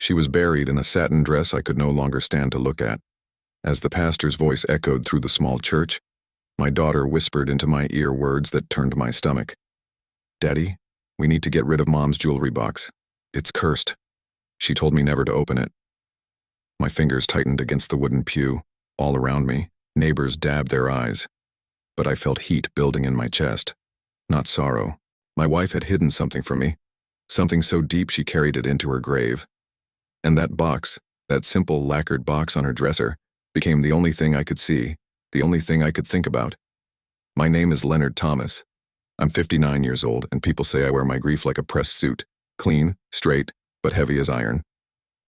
She was buried in a satin dress I could no longer stand to look at. As the pastor's voice echoed through the small church, my daughter whispered into my ear words that turned my stomach. "Daddy, we need to get rid of Mom's jewelry box. It's cursed. She told me never to open it." My fingers tightened against the wooden pew. All around me, neighbors dabbed their eyes. But I felt heat building in my chest. Not sorrow. My wife had hidden something from me. Something so deep she carried it into her grave. And that box, that simple lacquered box on her dresser, became the only thing I could see, the only thing I could think about. My name is Leonard Thomas. I'm 59 years old, and people say I wear my grief like a pressed suit, clean, straight, but heavy as iron.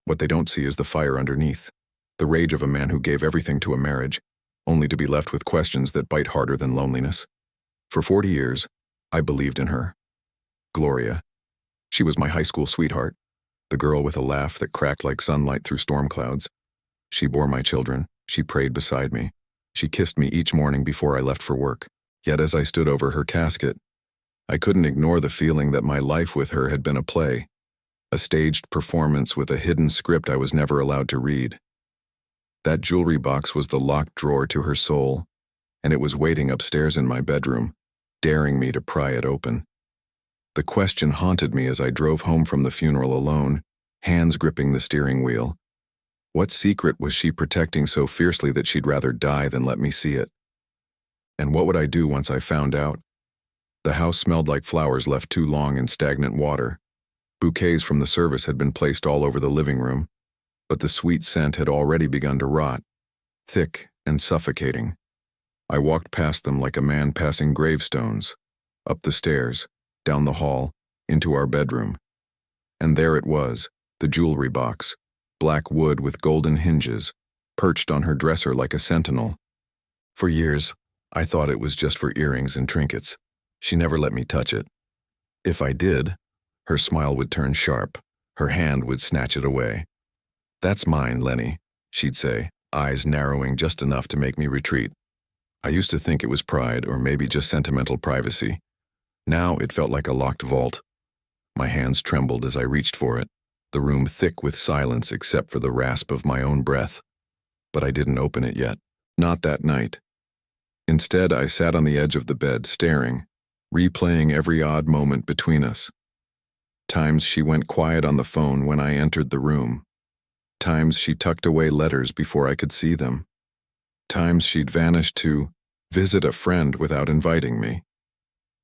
What they don't see is the fire underneath, the rage of a man who gave everything to a marriage, only to be left with questions that bite harder than loneliness. For 40 years, I believed in her. Gloria. She was my high school sweetheart, the girl with a laugh that cracked like sunlight through storm clouds. She bore my children. She prayed beside me. She kissed me each morning before I left for work. Yet as I stood over her casket, I couldn't ignore the feeling that my life with her had been a play, a staged performance with a hidden script I was never allowed to read. That jewelry box was the locked drawer to her soul, and it was waiting upstairs in my bedroom, daring me to pry it open. The question haunted me as I drove home from the funeral alone, hands gripping the steering wheel. What secret was she protecting so fiercely that she'd rather die than let me see it? And what would I do once I found out? The house smelled like flowers left too long in stagnant water. Bouquets from the service had been placed all over the living room, but the sweet scent had already begun to rot, thick and suffocating. I walked past them like a man passing gravestones, up the stairs, down the hall, into our bedroom. And there it was, the jewelry box, black wood with golden hinges, perched on her dresser like a sentinel. For years, I thought it was just for earrings and trinkets. She never let me touch it. If I did, her smile would turn sharp, her hand would snatch it away. "That's mine, Lenny," she'd say, eyes narrowing just enough to make me retreat. I used to think it was pride or maybe just sentimental privacy. Now it felt like a locked vault. My hands trembled as I reached for it, the room thick with silence except for the rasp of my own breath. But I didn't open it yet, not that night. Instead, I sat on the edge of the bed, staring, replaying every odd moment between us. Times she went quiet on the phone when I entered the room. Times she tucked away letters before I could see them. Times she'd vanished to visit a friend without inviting me.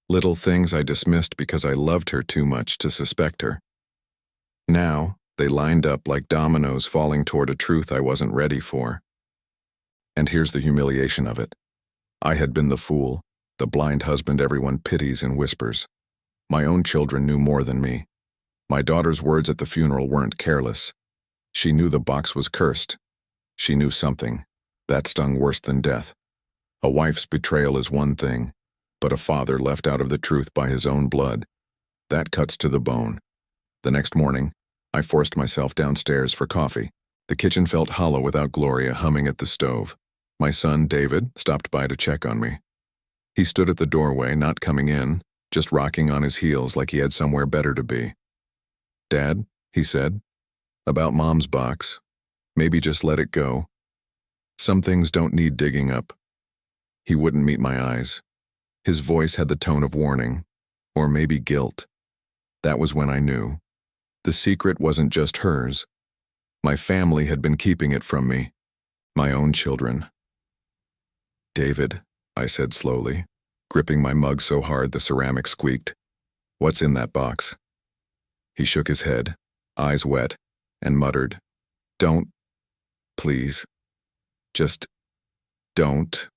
Little things I dismissed because I loved her too much to suspect her. Now, they lined up like dominoes falling toward a truth I wasn't ready for. And here's the humiliation of it. I had been the fool, the blind husband everyone pities and whispers. My own children knew more than me. My daughter's words at the funeral weren't careless. She knew the box was cursed. She knew something. That stung worse than death. A wife's betrayal is one thing, but a father left out of the truth by his own blood, that cuts to the bone. The next morning, I forced myself downstairs for coffee. The kitchen felt hollow without Gloria humming at the stove. My son, David, stopped by to check on me. He stood at the doorway, not coming in, just rocking on his heels like he had somewhere better to be. "Dad," he said, "about Mom's box. Maybe just let it go. Some things don't need digging up." He wouldn't meet my eyes. His voice had the tone of warning, or maybe guilt. That was when I knew. The secret wasn't just hers. My family had been keeping it from me. My own children. "David," I said slowly, gripping my mug so hard the ceramic squeaked. "What's in that box?" He shook his head, eyes wet, and muttered, "Don't, please. Just don't."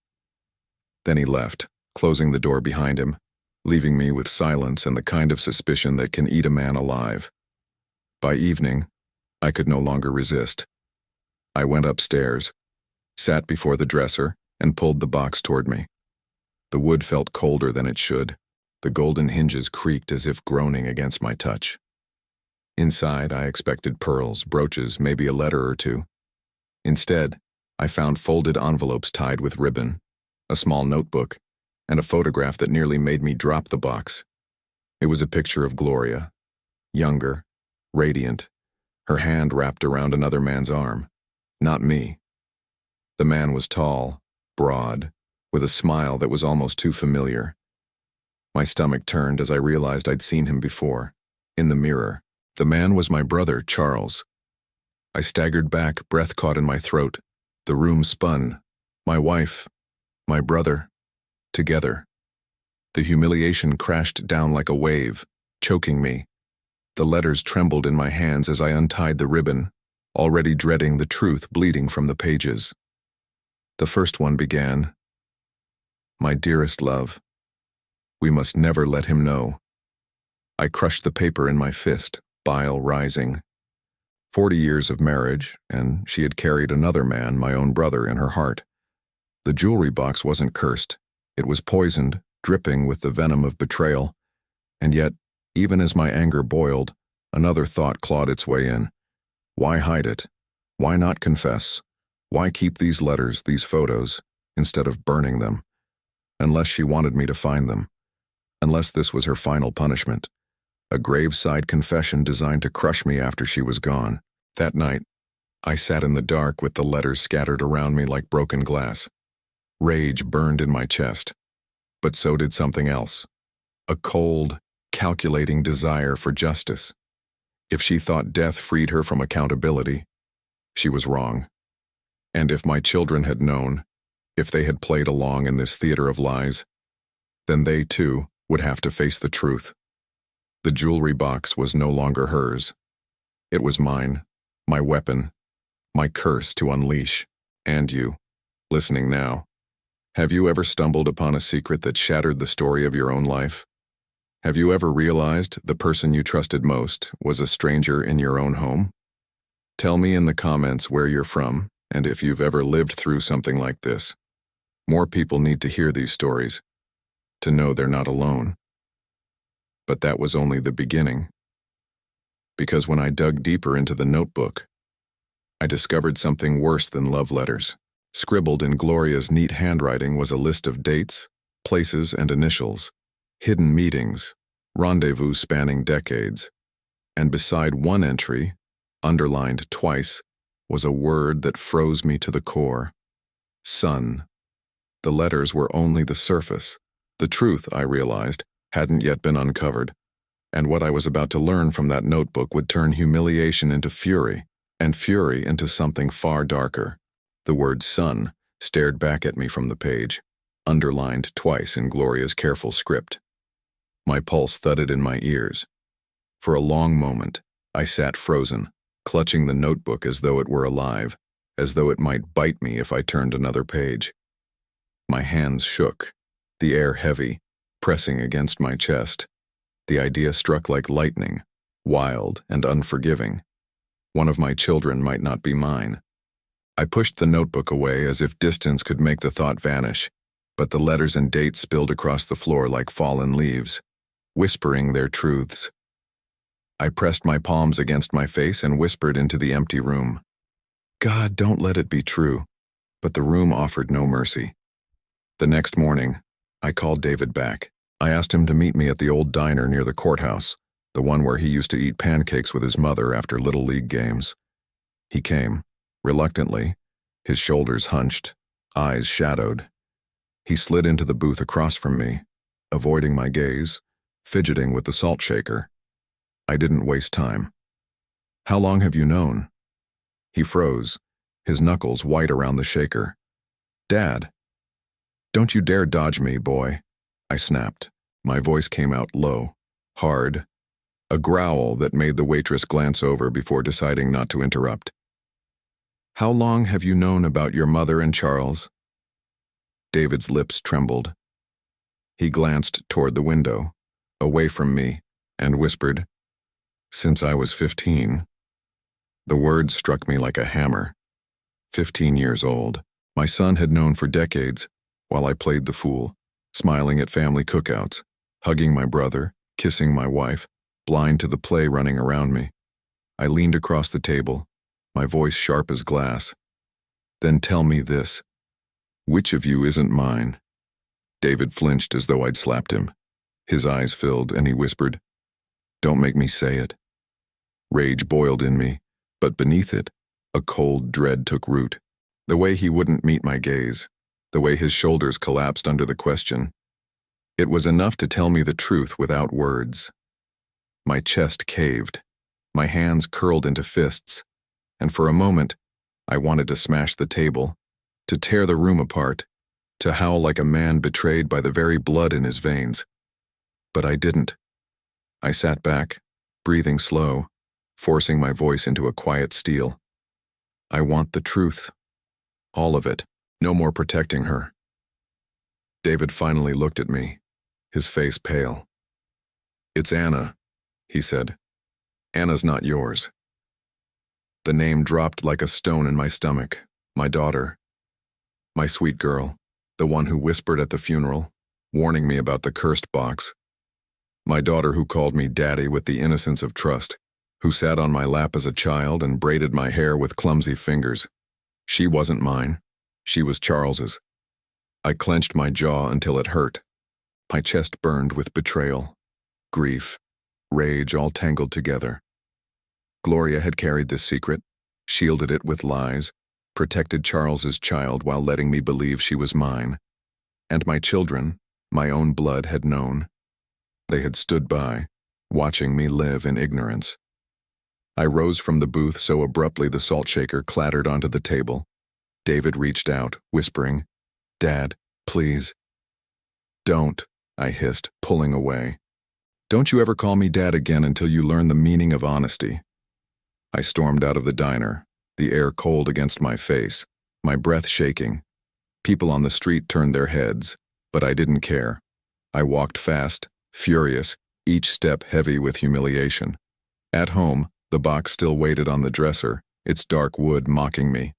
Then he left, closing the door behind him, leaving me with silence and the kind of suspicion that can eat a man alive. By evening, I could no longer resist. I went upstairs, sat before the dresser, and pulled the box toward me. The wood felt colder than it should. The golden hinges creaked as if groaning against my touch. Inside, I expected pearls, brooches, maybe a letter or two. Instead, I found folded envelopes tied with ribbon, a small notebook, and a photograph that nearly made me drop the box. It was a picture of Gloria, younger, radiant, her hand wrapped around another man's arm. Not me. The man was tall, broad, with a smile that was almost too familiar. My stomach turned as I realized I'd seen him before, in the mirror. The man was my brother, Charles. I staggered back, breath caught in my throat. The room spun. My wife, my brother, together. The humiliation crashed down like a wave, choking me. The letters trembled in my hands as I untied the ribbon, already dreading the truth bleeding from the pages. The first one began, "My dearest love, we must never let him know." I crushed the paper in my fist, bile rising. 40 years of marriage, and she had carried another man, my own brother, in her heart. The jewelry box wasn't cursed. It was poisoned, dripping with the venom of betrayal. And yet, even as my anger boiled, another thought clawed its way in. Why hide it? Why not confess? Why keep these letters, these photos, instead of burning them? Unless she wanted me to find them. Unless this was her final punishment. A graveside confession designed to crush me after she was gone. That night, I sat in the dark with the letters scattered around me like broken glass. Rage burned in my chest. But so did something else. A cold, calculating desire for justice. If she thought death freed her from accountability, she was wrong. And if my children had known, if they had played along in this theater of lies, then they, too, would have to face the truth. The jewelry box was no longer hers. It was mine, my weapon, my curse to unleash. And you, listening now, have you ever stumbled upon a secret that shattered the story of your own life? Have you ever realized the person you trusted most was a stranger in your own home? Tell me in the comments where you're from and if you've ever lived through something like this. More people need to hear these stories, to know they're not alone. But that was only the beginning. Because when I dug deeper into the notebook, I discovered something worse than love letters. Scribbled in Gloria's neat handwriting was a list of dates, places, and initials, hidden meetings, rendezvous spanning decades. And beside one entry, underlined twice, was a word that froze me to the core. Son. The letters were only the surface. The truth, I realized, hadn't yet been uncovered, and what I was about to learn from that notebook would turn humiliation into fury, and fury into something far darker. The word son stared back at me from the page, underlined twice in Gloria's careful script. My pulse thudded in my ears. For a long moment, I sat frozen, clutching the notebook as though it were alive, as though it might bite me if I turned another page. My hands shook, the air heavy, pressing against my chest. The idea struck like lightning, wild and unforgiving. One of my children might not be mine. I pushed the notebook away as if distance could make the thought vanish, but the letters and dates spilled across the floor like fallen leaves, whispering their truths. I pressed my palms against my face and whispered into the empty room. God, don't let it be true. But the room offered no mercy. The next morning, I called David back. I asked him to meet me at the old diner near the courthouse, the one where he used to eat pancakes with his mother after Little League games. He came, reluctantly, his shoulders hunched, eyes shadowed. He slid into the booth across from me, avoiding my gaze, fidgeting with the salt shaker. I didn't waste time. How long have you known? He froze, his knuckles white around the shaker. Dad. Don't you dare dodge me, boy. I snapped. My voice came out low, hard, a growl that made the waitress glance over before deciding not to interrupt. How long have you known about your mother and Charles? David's lips trembled. He glanced toward the window, away from me, and whispered, Since I was 15. The word struck me like a hammer. 15 years old. My son had known for decades, while I played the fool, smiling at family cookouts, hugging my brother, kissing my wife, blind to the play running around me. I leaned across the table, my voice sharp as glass. Then tell me this. Which of you isn't mine? David flinched as though I'd slapped him. His eyes filled and he whispered, Don't make me say it. Rage boiled in me, But beneath it, a cold dread took root. The way he wouldn't meet my gaze, the way his shoulders collapsed under the question. It was enough to tell me the truth without words. My chest caved, my hands curled into fists, and for a moment, I wanted to smash the table, to tear the room apart, to howl like a man betrayed by the very blood in his veins. But I didn't. I sat back, breathing slow, forcing my voice into a quiet steel. I want the truth. All of it. No more protecting her. David finally looked at me, his face pale. "It's Anna," he said. "Anna's not yours." The name dropped like a stone in my stomach. My daughter. My sweet girl, the one who whispered at the funeral, warning me about the cursed box. My daughter who called me daddy with the innocence of trust, who sat on my lap as a child and braided my hair with clumsy fingers. She wasn't mine. She was Charles's. I clenched my jaw until it hurt. My chest burned with betrayal, grief, rage all tangled together. Gloria had carried this secret, shielded it with lies, protected Charles's child while letting me believe she was mine. And my children, my own blood, had known. They had stood by, watching me live in ignorance. I rose from the booth so abruptly the salt shaker clattered onto the table. David reached out, whispering, "Dad, please." "Don't," I hissed, pulling away. "Don't you ever call me Dad again until you learn the meaning of honesty." I stormed out of the diner, the air cold against my face, my breath shaking. People on the street turned their heads, but I didn't care. I walked fast, furious, each step heavy with humiliation. At home, the box still waited on the dresser, its dark wood mocking me.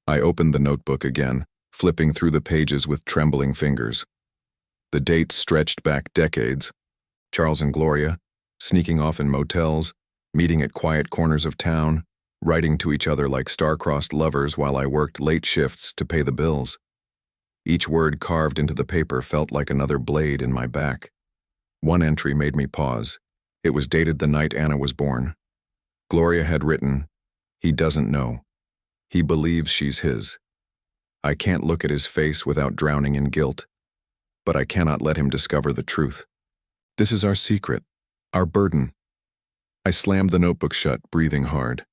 I opened the notebook again, flipping through the pages with trembling fingers. The dates stretched back decades. Charles and Gloria, sneaking off in motels, meeting at quiet corners of town, writing to each other like star-crossed lovers while I worked late shifts to pay the bills. Each word carved into the paper felt like another blade in my back. One entry made me pause. It was dated the night Anna was born. Gloria had written, "He doesn't know. He believes she's his. I can't look at his face without drowning in guilt, but I cannot let him discover the truth. This is our secret, our burden." I slammed the notebook shut, breathing hard.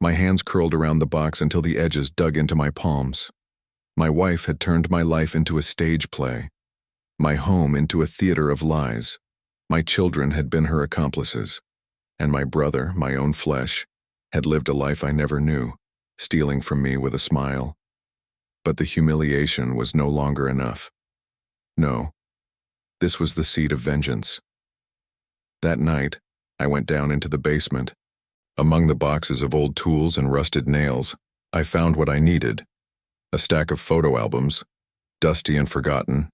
My hands curled around the box until the edges dug into my palms. My wife had turned my life into a stage play, my home into a theater of lies. My children had been her accomplices, and my brother, my own flesh, had lived a life I never knew, stealing from me with a smile. But the humiliation was no longer enough. No, this was the seed of vengeance. That night, I went down into the basement. Among the boxes of old tools and rusted nails, I found what I needed: a stack of photo albums, dusty and forgotten,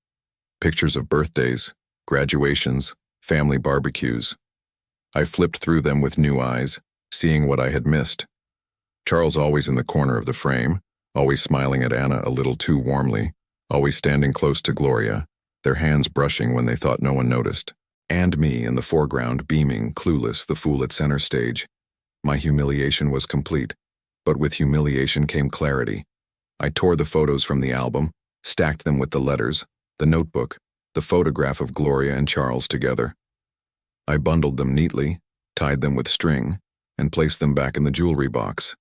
pictures of birthdays, graduations, family barbecues. I flipped through them with new eyes, seeing what I had missed. Charles always in the corner of the frame, always smiling at Anna a little too warmly, always standing close to Gloria, their hands brushing when they thought no one noticed, and me in the foreground beaming, clueless, the fool at center stage. My humiliation was complete, but with humiliation came clarity. I tore the photos from the album, stacked them with the letters, the notebook, the photograph of Gloria and Charles together. I bundled them neatly, tied them with string, and placed them back in the jewelry box.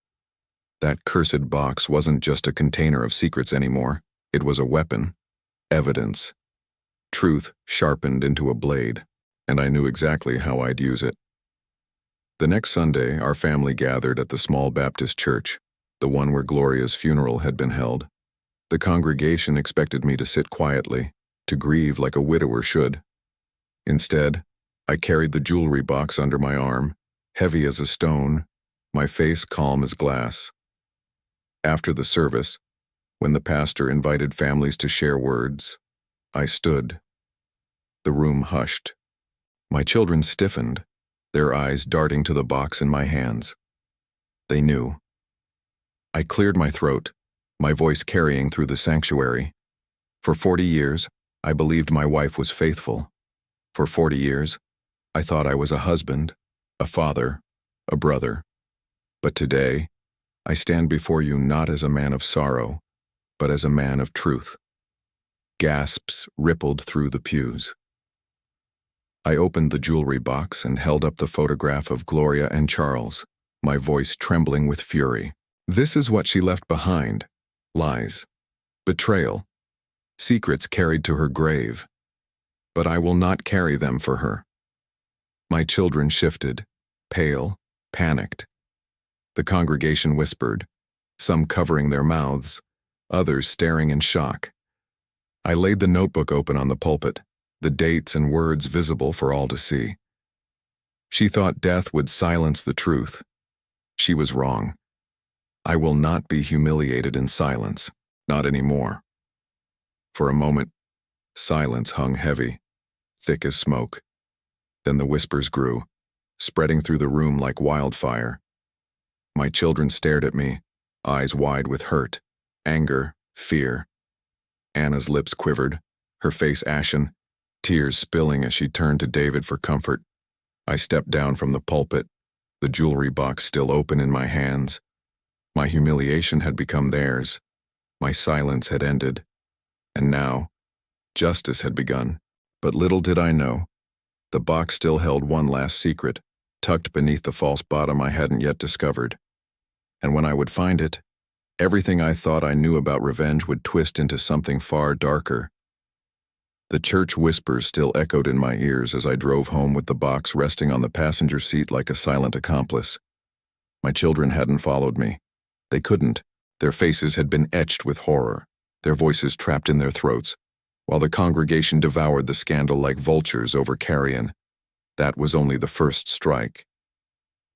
That cursed box wasn't just a container of secrets anymore. It was a weapon. Evidence. Truth sharpened into a blade, and I knew exactly how I'd use it. The next Sunday, our family gathered at the small Baptist church, the one where Gloria's funeral had been held. The congregation expected me to sit quietly, to grieve like a widower should. Instead, I carried the jewelry box under my arm, heavy as a stone, my face calm as glass. After the service, when the pastor invited families to share words, I stood. The room hushed. My children stiffened, their eyes darting to the box in my hands. They knew. I cleared my throat, my voice carrying through the sanctuary. For 40 years, I believed my wife was faithful. For 40 years, I thought I was a husband, a father, a brother. But today, I stand before you not as a man of sorrow, but as a man of truth. Gasps rippled through the pews. I opened the jewelry box and held up the photograph of Gloria and Charles, my voice trembling with fury. This is what she left behind: lies, betrayal, secrets carried to her grave. But I will not carry them for her. My children shifted, pale, panicked. The congregation whispered, some covering their mouths, others staring in shock. I laid the notebook open on the pulpit, the dates and words visible for all to see. She thought death would silence the truth. She was wrong. I will not be humiliated in silence, not anymore. For a moment, silence hung heavy, thick as smoke. Then the whispers grew, spreading through the room like wildfire. My children stared at me, eyes wide with hurt, anger, fear. Anna's lips quivered, her face ashen, tears spilling as she turned to David for comfort. I stepped down from the pulpit, the jewelry box still open in my hands. My humiliation had become theirs. My silence had ended. And now, justice had begun. But little did I know, the box still held one last secret, tucked beneath the false bottom I hadn't yet discovered. And when I would find it, everything I thought I knew about revenge would twist into something far darker. The church whispers still echoed in my ears as I drove home with the box resting on the passenger seat like a silent accomplice. My children hadn't followed me. They couldn't. Their faces had been etched with horror, their voices trapped in their throats, while the congregation devoured the scandal like vultures over carrion. That was only the first strike.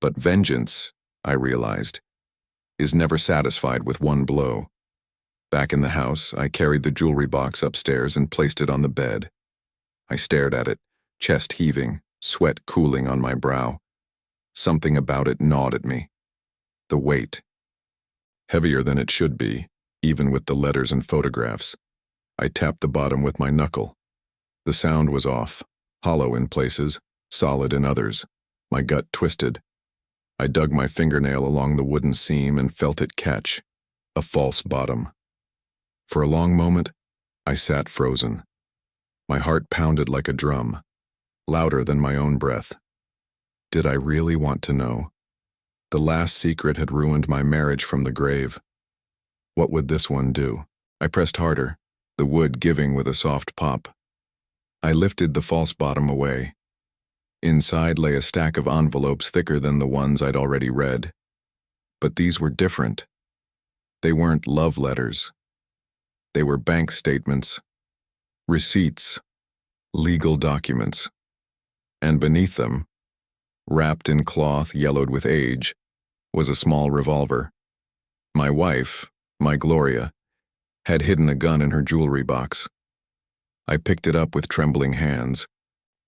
But vengeance, I realized, is never satisfied with one blow. Back in the house, I carried the jewelry box upstairs and placed it on the bed. I stared at it, chest heaving, sweat cooling on my brow. Something about it gnawed at me. The weight. Heavier than it should be, even with the letters and photographs. I tapped the bottom with my knuckle. The sound was off, hollow in places, solid in others. My gut twisted. I dug my fingernail along the wooden seam and felt it catch. A false bottom. For a long moment, I sat frozen. My heart pounded like a drum, louder than my own breath. Did I really want to know? The last secret had ruined my marriage from the grave. What would this one do? I pressed harder, the wood giving with a soft pop. I lifted the false bottom away. Inside lay a stack of envelopes thicker than the ones I'd already read. But these were different. They weren't love letters. They were bank statements, receipts, legal documents. And beneath them, wrapped in cloth yellowed with age, was a small revolver. My wife, my Gloria, had hidden a gun in her jewelry box. I picked it up with trembling hands.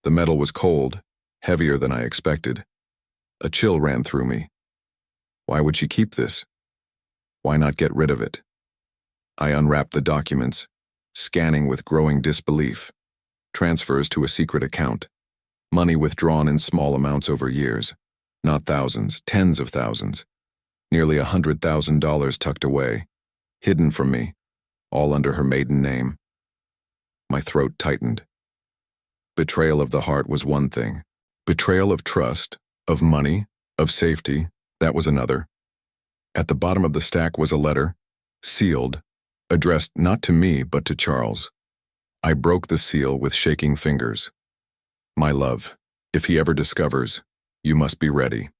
The metal was cold, heavier than I expected. A chill ran through me. Why would she keep this? Why not get rid of it? I unwrapped the documents, scanning with growing disbelief. Transfers to a secret account. Money withdrawn in small amounts over years. Not thousands, tens of thousands. Nearly $100,000 tucked away, hidden from me, all under her maiden name. My throat tightened. Betrayal of the heart was one thing. Betrayal of trust, of money, of safety, that was another. At the bottom of the stack was a letter, sealed, addressed not to me but to Charles. I broke the seal with shaking fingers. My love, if he ever discovers, you must be ready.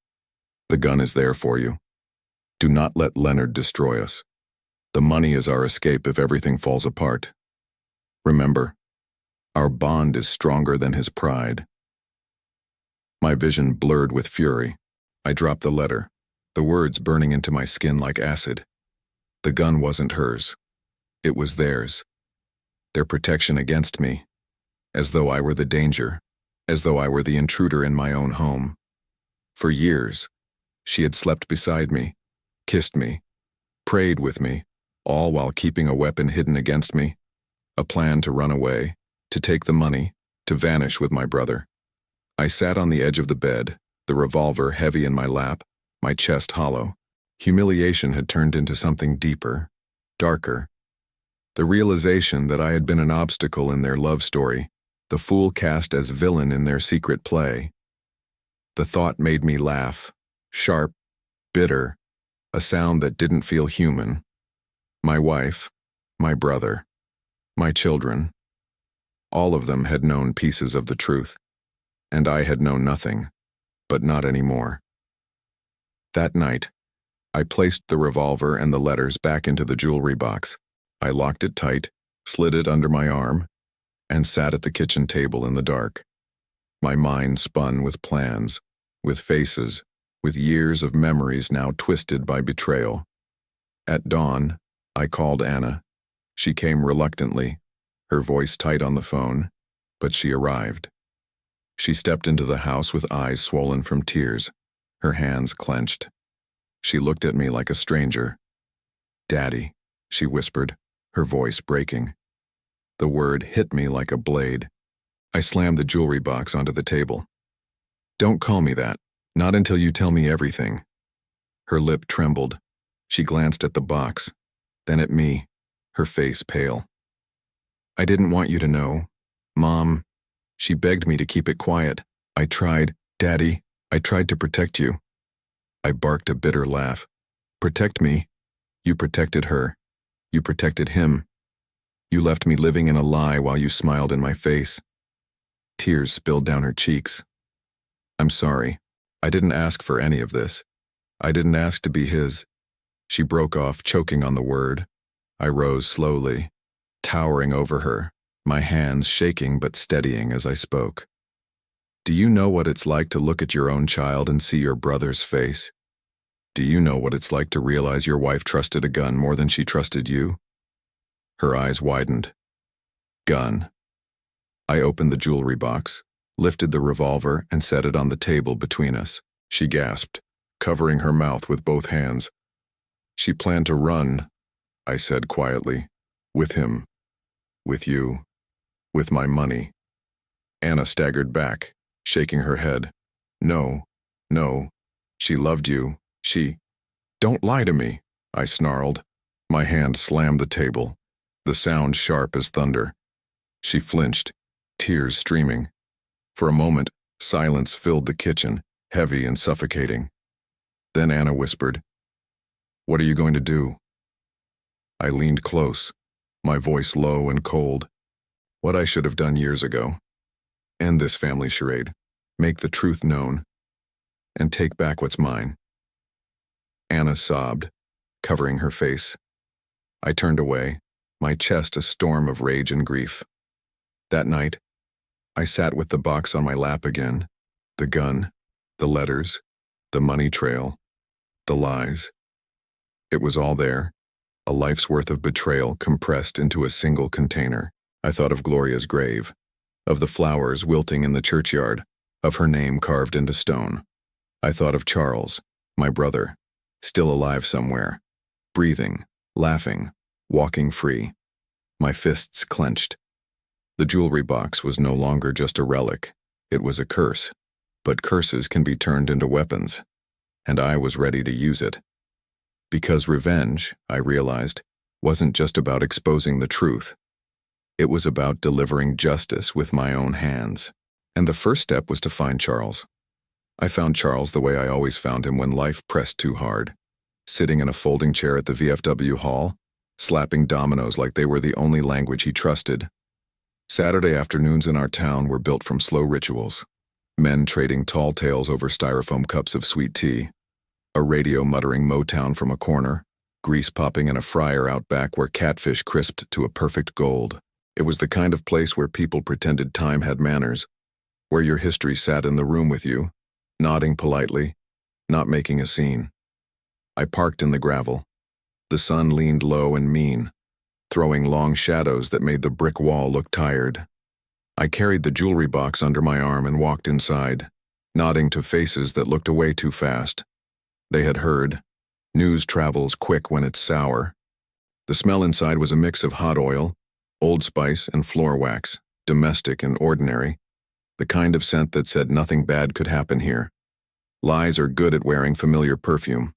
The gun is there for you. Do not let Leonard destroy us. The money is our escape if everything falls apart. Remember, our bond is stronger than his pride. My vision blurred with fury. I dropped the letter, the words burning into my skin like acid. The gun wasn't hers. It was theirs. Their protection against me, as though I were the danger, as though I were the intruder in my own home. For years, she had slept beside me, kissed me, prayed with me, all while keeping a weapon hidden against me, a plan to run away, to take the money, to vanish with my brother. I sat on the edge of the bed, the revolver heavy in my lap, my chest hollow. Humiliation had turned into something deeper, darker. The realization that I had been an obstacle in their love story, the fool cast as villain in their secret play. The thought made me laugh, sharp, bitter, a sound that didn't feel human. My wife, my brother, my children, all of them had known pieces of the truth, and I had known nothing, but not anymore. That night, I placed the revolver and the letters back into the jewelry box. I locked it tight, slid it under my arm, and sat at the kitchen table in the dark. My mind spun with plans, with faces, with years of memories now twisted by betrayal. At dawn, I called Anna. She came reluctantly, her voice tight on the phone, but she arrived. She stepped into the house with eyes swollen from tears, her hands clenched. She looked at me like a stranger. "Daddy," she whispered, her voice breaking. The word hit me like a blade. I slammed the jewelry box onto the table. "Don't call me that, not until you tell me everything." Her lip trembled. She glanced at the box, then at me, her face pale. "I didn't want you to know, Mom." She begged me to keep it quiet. "I tried, Daddy, I tried to protect you." I barked a bitter laugh. "Protect me? You protected her. You protected him. You left me living in a lie while you smiled in my face." Tears spilled down her cheeks. "I'm sorry. I didn't ask for any of this. I didn't ask to be his." She broke off, choking on the word. I rose slowly, towering over her, my hands shaking but steadying as I spoke. "Do you know what it's like to look at your own child and see your brother's face? Do you know what it's like to realize your wife trusted a gun more than she trusted you?" Her eyes widened. "Gun." I opened the jewelry box, lifted the revolver, and set it on the table between us. She gasped, covering her mouth with both hands. "She planned to run," I said quietly. "With him. With you. With my money." Anna staggered back, shaking her head. "No, no. She loved you. She—" "Don't lie to me," I snarled. My hand slammed the table, the sound sharp as thunder. She flinched, tears streaming. For a moment, silence filled the kitchen, heavy and suffocating. Then Anna whispered, "What are you going to do?" I leaned close, my voice low and cold. What I should have done years ago. End this family charade, make the truth known, and take back what's mine. Anna sobbed, covering her face. I turned away, my chest a storm of rage and grief. That night, I sat with the box on my lap again, the gun, the letters, the money trail, the lies. It was all there, a life's worth of betrayal compressed into a single container. I thought of Gloria's grave, of the flowers wilting in the churchyard, of her name carved into stone. I thought of Charles, my brother, still alive somewhere, breathing, laughing, walking free. My fists clenched. The jewelry box was no longer just a relic, it was a curse. But curses can be turned into weapons, and I was ready to use it. Because revenge, I realized, wasn't just about exposing the truth. It was about delivering justice with my own hands. And the first step was to find Charles. I found Charles the way I always found him when life pressed too hard, sitting in a folding chair at the VFW hall, slapping dominoes like they were the only language he trusted. Saturday afternoons in our town were built from slow rituals. Men trading tall tales over styrofoam cups of sweet tea, a radio muttering Motown from a corner, grease popping in a fryer out back where catfish crisped to a perfect gold. It was the kind of place where people pretended time had manners, where your history sat in the room with you, nodding politely, not making a scene. I parked in the gravel. The sun leaned low and mean, throwing long shadows that made the brick wall look tired. I carried the jewelry box under my arm and walked inside, nodding to faces that looked away too fast. They had heard. News travels quick when it's sour. The smell inside was a mix of hot oil, Old Spice, and floor wax, domestic and ordinary, the kind of scent that said nothing bad could happen here. Lies are good at wearing familiar perfume.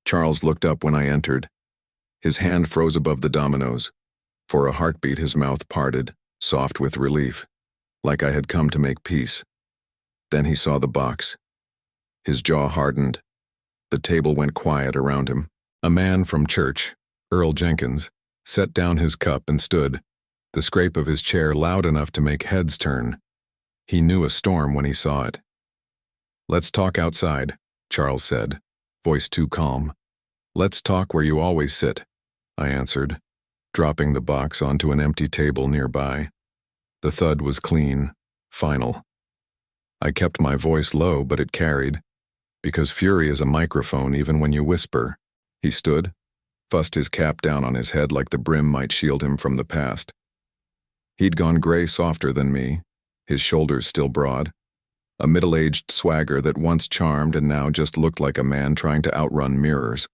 Charles looked up when I entered. His hand froze above the dominoes. For a heartbeat, his mouth parted, soft with relief, like I had come to make peace. Then he saw the box. His jaw hardened. The table went quiet around him. A man from church, Earl Jenkins, set down his cup and stood, the scrape of his chair loud enough to make heads turn. He knew a storm when he saw it. "Let's talk outside," Charles said, voice too calm. "Let's talk where you always sit," I answered, dropping the box onto an empty table nearby. The thud was clean, final. I kept my voice low, but it carried, because fury is a microphone even when you whisper. He stood, fussed his cap down on his head like the brim might shield him from the past. He'd gone gray softer than me, his shoulders still broad, a middle-aged swagger that once charmed and now just looked like a man trying to outrun mirrors.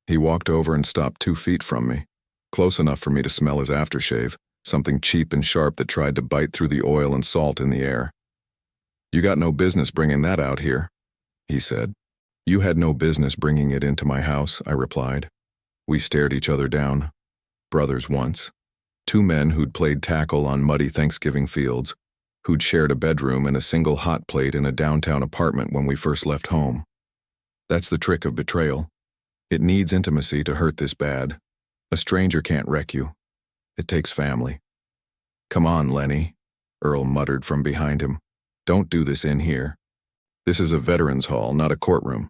He walked over and stopped 2 feet from me, close enough for me to smell his aftershave, something cheap and sharp that tried to bite through the oil and salt in the air. "You got no business bringing that out here," he said. "You had no business bringing it into my house," I replied. We stared each other down. Brothers once. 2 men who'd played tackle on muddy Thanksgiving fields, who'd shared a bedroom and a single hot plate in a downtown apartment when we first left home. That's the trick of betrayal. It needs intimacy to hurt this bad. A stranger can't wreck you. It takes family. "Come on, Lenny," Earl muttered from behind him. "Don't do this in here. This is a veterans hall, not a courtroom."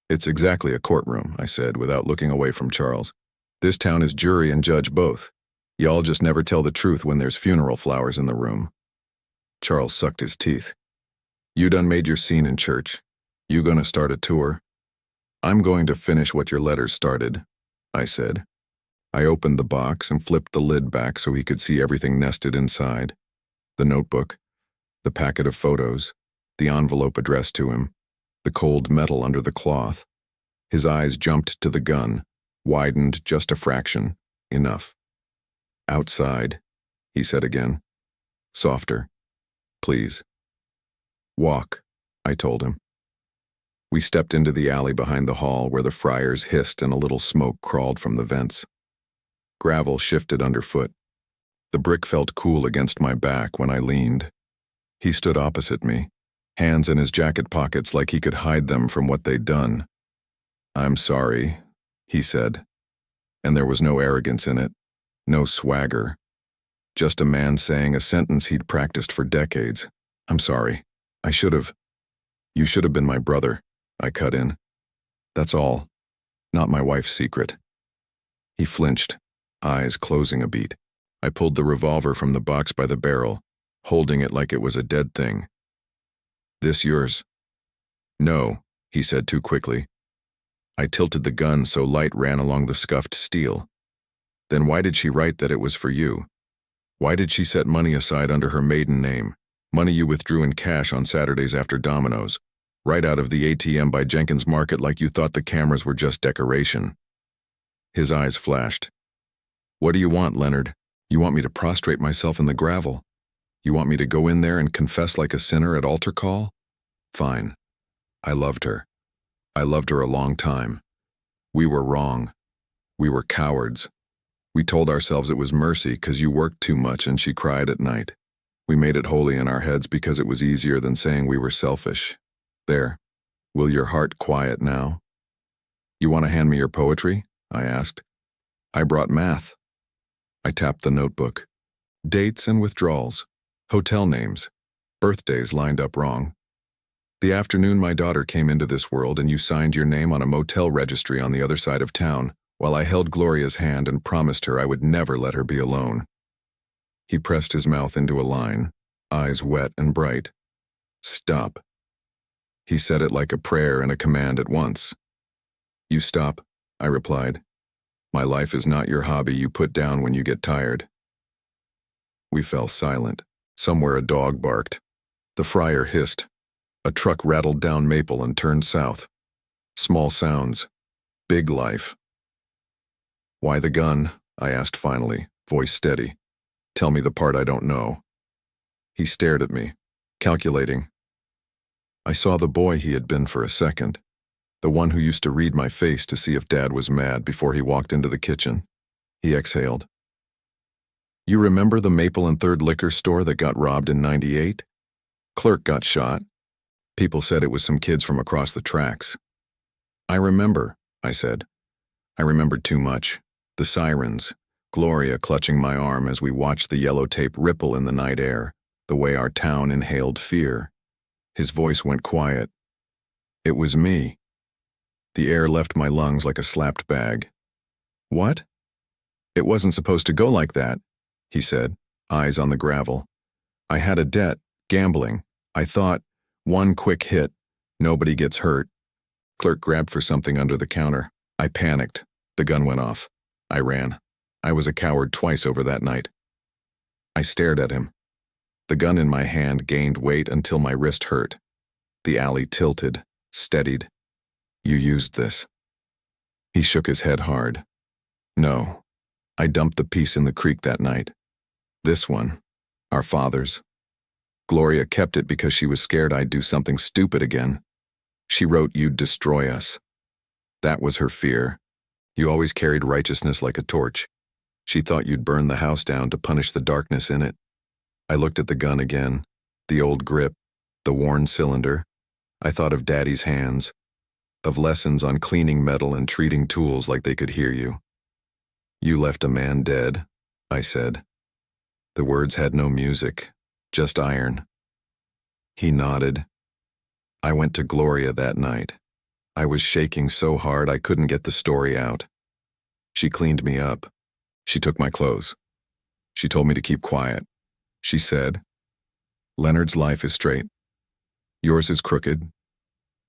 "It's exactly a courtroom," I said, without looking away from Charles. "This town is jury and judge both. Y'all just never tell the truth when there's funeral flowers in the room." Charles sucked his teeth. "You done made your scene in church. You gonna start a tour?" "I'm going to finish what your letters started," I said. I opened the box and flipped the lid back so he could see everything nested inside. The notebook, the packet of photos, the envelope addressed to him, the cold metal under the cloth. His eyes jumped to the gun, widened just a fraction. Enough. "Outside," he said again. "Softer. Please." "Walk," I told him. We stepped into the alley behind the hall where the friars hissed and a little smoke crawled from the vents. Gravel shifted underfoot. The brick felt cool against my back when I leaned. He stood opposite me, hands in his jacket pockets like he could hide them from what they'd done. "I'm sorry," he said, and there was no arrogance in it, no swagger, just a man saying a sentence he'd practiced for decades. "I'm sorry. You should have been my brother," I cut in. "That's all. Not my wife's secret." He flinched, eyes closing a beat. I pulled the revolver from the box by the barrel, holding it like it was a dead thing. "This yours?" "No," he said too quickly. I tilted the gun so light ran along the scuffed steel. "Then why did she write that it was for you? Why did she set money aside under her maiden name, money you withdrew in cash on Saturdays after dominoes, right out of the ATM by Jenkins Market like you thought the cameras were just decoration?" His eyes flashed. "What do you want, Leonard? You want me to prostrate myself in the gravel? You want me to go in there and confess like a sinner at altar call? Fine. I loved her. I loved her a long time. We were wrong. We were cowards. We told ourselves it was mercy because you worked too much and she cried at night. We made it holy in our heads because it was easier than saying we were selfish. There. Will your heart quiet now?" "You want to hand me your poetry?" I asked. "I brought math." I tapped the notebook. Dates and withdrawals. Hotel names. Birthdays lined up wrong. "The afternoon my daughter came into this world and you signed your name on a motel registry on the other side of town, while I held Gloria's hand and promised her I would never let her be alone." He pressed his mouth into a line, eyes wet and bright. "Stop." He said it like a prayer and a command at once. "You stop," I replied. "My life is not your hobby you put down when you get tired." We fell silent. Somewhere a dog barked. The friar hissed. A truck rattled down Maple and turned south. Small sounds. Big life. "Why the gun?" I asked finally, voice steady. "Tell me the part I don't know." He stared at me, calculating. I saw the boy he had been for a second, the one who used to read my face to see if Dad was mad before he walked into the kitchen. He exhaled. You remember the Maple and Third liquor store that got robbed in '98? Clerk got shot. People said it was some kids from across the tracks. I remember, I said. I remembered too much. The sirens, Gloria clutching my arm as we watched the yellow tape ripple in the night air, the way our town inhaled fear. His voice went quiet. It was me. The air left my lungs like a slapped bag. What? It wasn't supposed to go like that, he said, eyes on the gravel. I had a debt, gambling. I thought, one quick hit, nobody gets hurt. Clerk grabbed for something under the counter. I panicked. The gun went off. I ran. I was a coward twice over that night. I stared at him. The gun in my hand gained weight until my wrist hurt. The alley tilted, steadied. You used this. He shook his head hard. No. I dumped the piece in the creek that night. This one, our father's. Gloria kept it because she was scared I'd do something stupid again. She wrote you'd destroy us. That was her fear. You always carried righteousness like a torch. She thought you'd burn the house down to punish the darkness in it. I looked at the gun again, the old grip, the worn cylinder. I thought of Daddy's hands, of lessons on cleaning metal and treating tools like they could hear you. You left a man dead, I said. The words had no music, just iron. He nodded. I went to Gloria that night. I was shaking so hard I couldn't get the story out. She cleaned me up. She took my clothes. She told me to keep quiet. She said, Leonard's life is straight. Yours is crooked.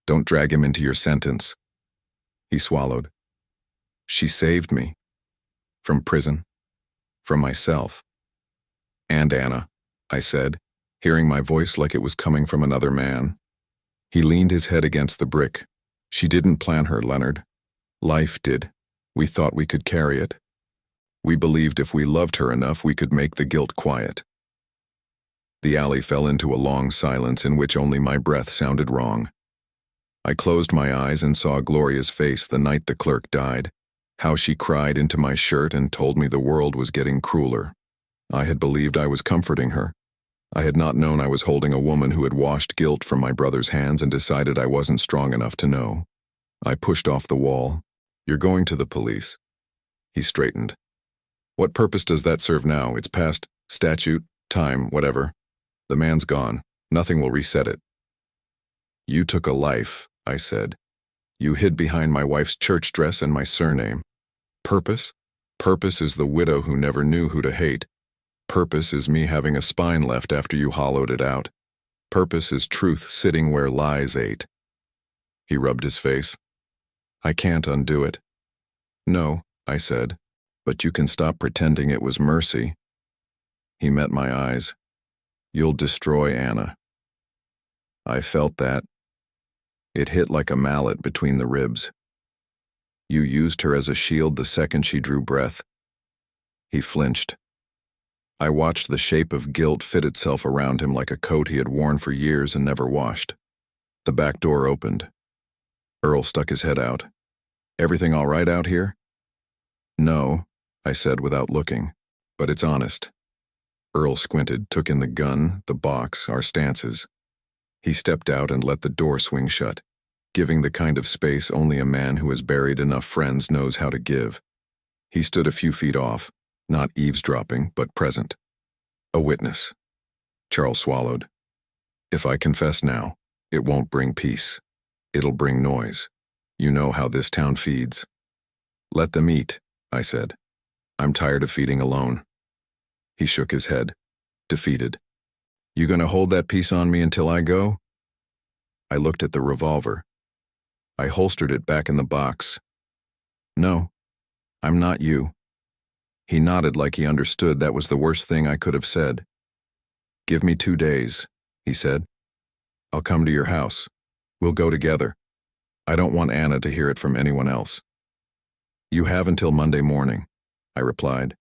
Don't drag him into your sentence. He swallowed. She saved me. From prison. From myself. And Anna, I said, hearing my voice like it was coming from another man. He leaned his head against the brick. She didn't plan her, Leonard. Life did. We thought we could carry it. We believed if we loved her enough, we could make the guilt quiet. The alley fell into a long silence in which only my breath sounded wrong. I closed my eyes and saw Gloria's face the night the clerk died, how she cried into my shirt and told me the world was getting crueler. I had believed I was comforting her. I had not known I was holding a woman who had washed guilt from my brother's hands and decided I wasn't strong enough to know. I pushed off the wall. You're going to the police. He straightened. What purpose does that serve now? It's past statute, time, whatever. The man's gone. Nothing will reset it. You took a life, I said. You hid behind my wife's church dress and my surname. Purpose? Purpose is the widow who never knew who to hate. Purpose is me having a spine left after you hollowed it out. Purpose is truth sitting where lies ate. He rubbed his face. I can't undo it. No, I said, but you can stop pretending it was mercy. He met my eyes. You'll destroy Anna. I felt that. It hit like a mallet between the ribs. You used her as a shield the second she drew breath. He flinched. I watched the shape of guilt fit itself around him like a coat he had worn for years and never washed. The back door opened. Earl stuck his head out. Everything all right out here? No, I said without looking, but it's honest. Earl squinted, took in the gun, the box, our stances. He stepped out and let the door swing shut, giving the kind of space only a man who has buried enough friends knows how to give. He stood a few feet off, not eavesdropping, but present. A witness. Charles swallowed. If I confess now, it won't bring peace. It'll bring noise. You know how this town feeds. Let them eat, I said. I'm tired of feeding alone. He shook his head, defeated. You gonna hold that piece on me until I go? I looked at the revolver. I holstered it back in the box. No, I'm not you. He nodded like he understood that was the worst thing I could have said. Give me 2 days, he said. I'll come to your house. We'll go together. I don't want Anna to hear it from anyone else. You have until Monday morning, I replied.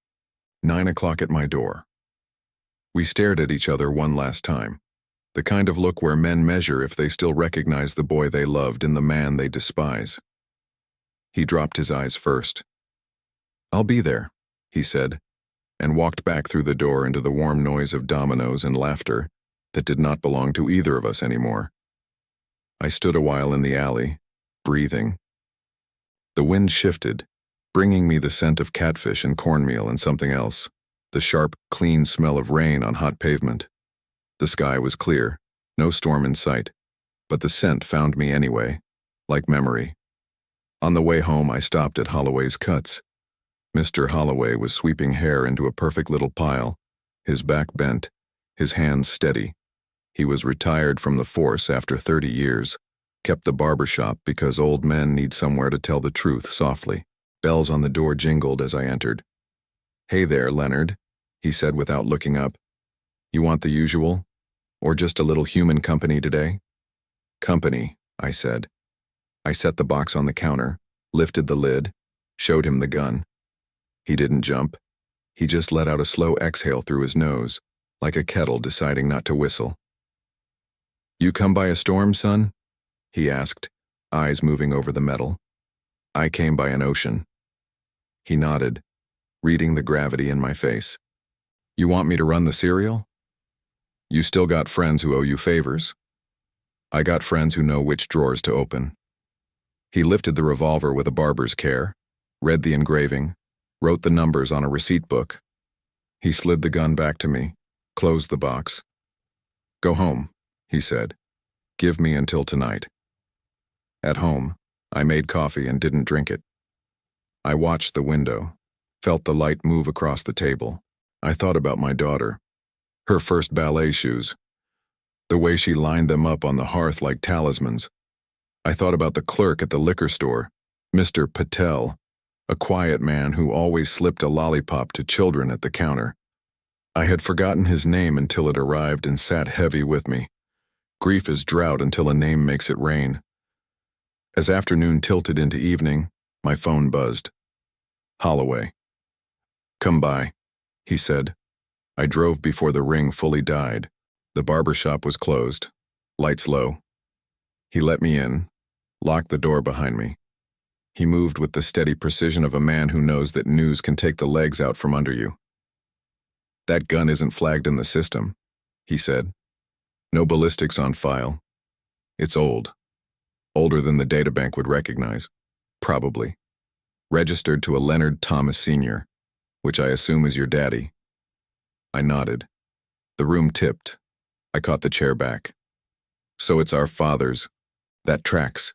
9 o'clock at my door. We stared at each other one last time. The kind of look where men measure if they still recognize the boy they loved in the man they despise. He dropped his eyes first. "I'll be there," he said, and walked back through the door into the warm noise of dominoes and laughter that did not belong to either of us anymore. I stood a while in the alley, breathing. The wind shifted, bringing me the scent of catfish and cornmeal and something else, the sharp, clean smell of rain on hot pavement. The sky was clear, no storm in sight, but the scent found me anyway, like memory. On the way home, I stopped at Holloway's Cuts. Mr. Holloway was sweeping hair into a perfect little pile, his back bent, his hands steady. He was retired from the force after 30 years, kept the barber shop because old men need somewhere to tell the truth softly. Bells on the door jingled as I entered. "Hey there, Leonard," he said without looking up. "You want the usual? Or just a little human company today?" "Company," I said. I set the box on the counter, lifted the lid, showed him the gun. He didn't jump. He just let out a slow exhale through his nose, like a kettle deciding not to whistle. "You come by a storm, son?" he asked, eyes moving over the metal. "I came by an ocean." He nodded, reading the gravity in my face. "You want me to run the cereal? You still got friends who owe you favors?" "I got friends who know which drawers to open." He lifted the revolver with a barber's care, read the engraving, wrote the numbers on a receipt book. He slid the gun back to me, closed the box. "Go home," he said. "Give me until tonight." At home, I made coffee and didn't drink it. I watched the window, felt the light move across the table. I thought about my daughter, her first ballet shoes, the way she lined them up on the hearth like talismans. I thought about the clerk at the liquor store, Mr. Patel, a quiet man who always slipped a lollipop to children at the counter. I had forgotten his name until it arrived and sat heavy with me. Grief is drought until a name makes it rain. As afternoon tilted into evening, my phone buzzed. Holloway. "Come by," he said. I drove before the ring fully died. The barber shop was closed, lights low. He let me in, locked the door behind me. He moved with the steady precision of a man who knows that news can take the legs out from under you. "That gun isn't flagged in the system," he said. "No ballistics on file. It's old. Older than the databank would recognize. Probably. Registered to a Leonard Thomas Sr., which I assume is your daddy." I nodded. The room tipped. I caught the chair back. "So it's our fathers. That tracks.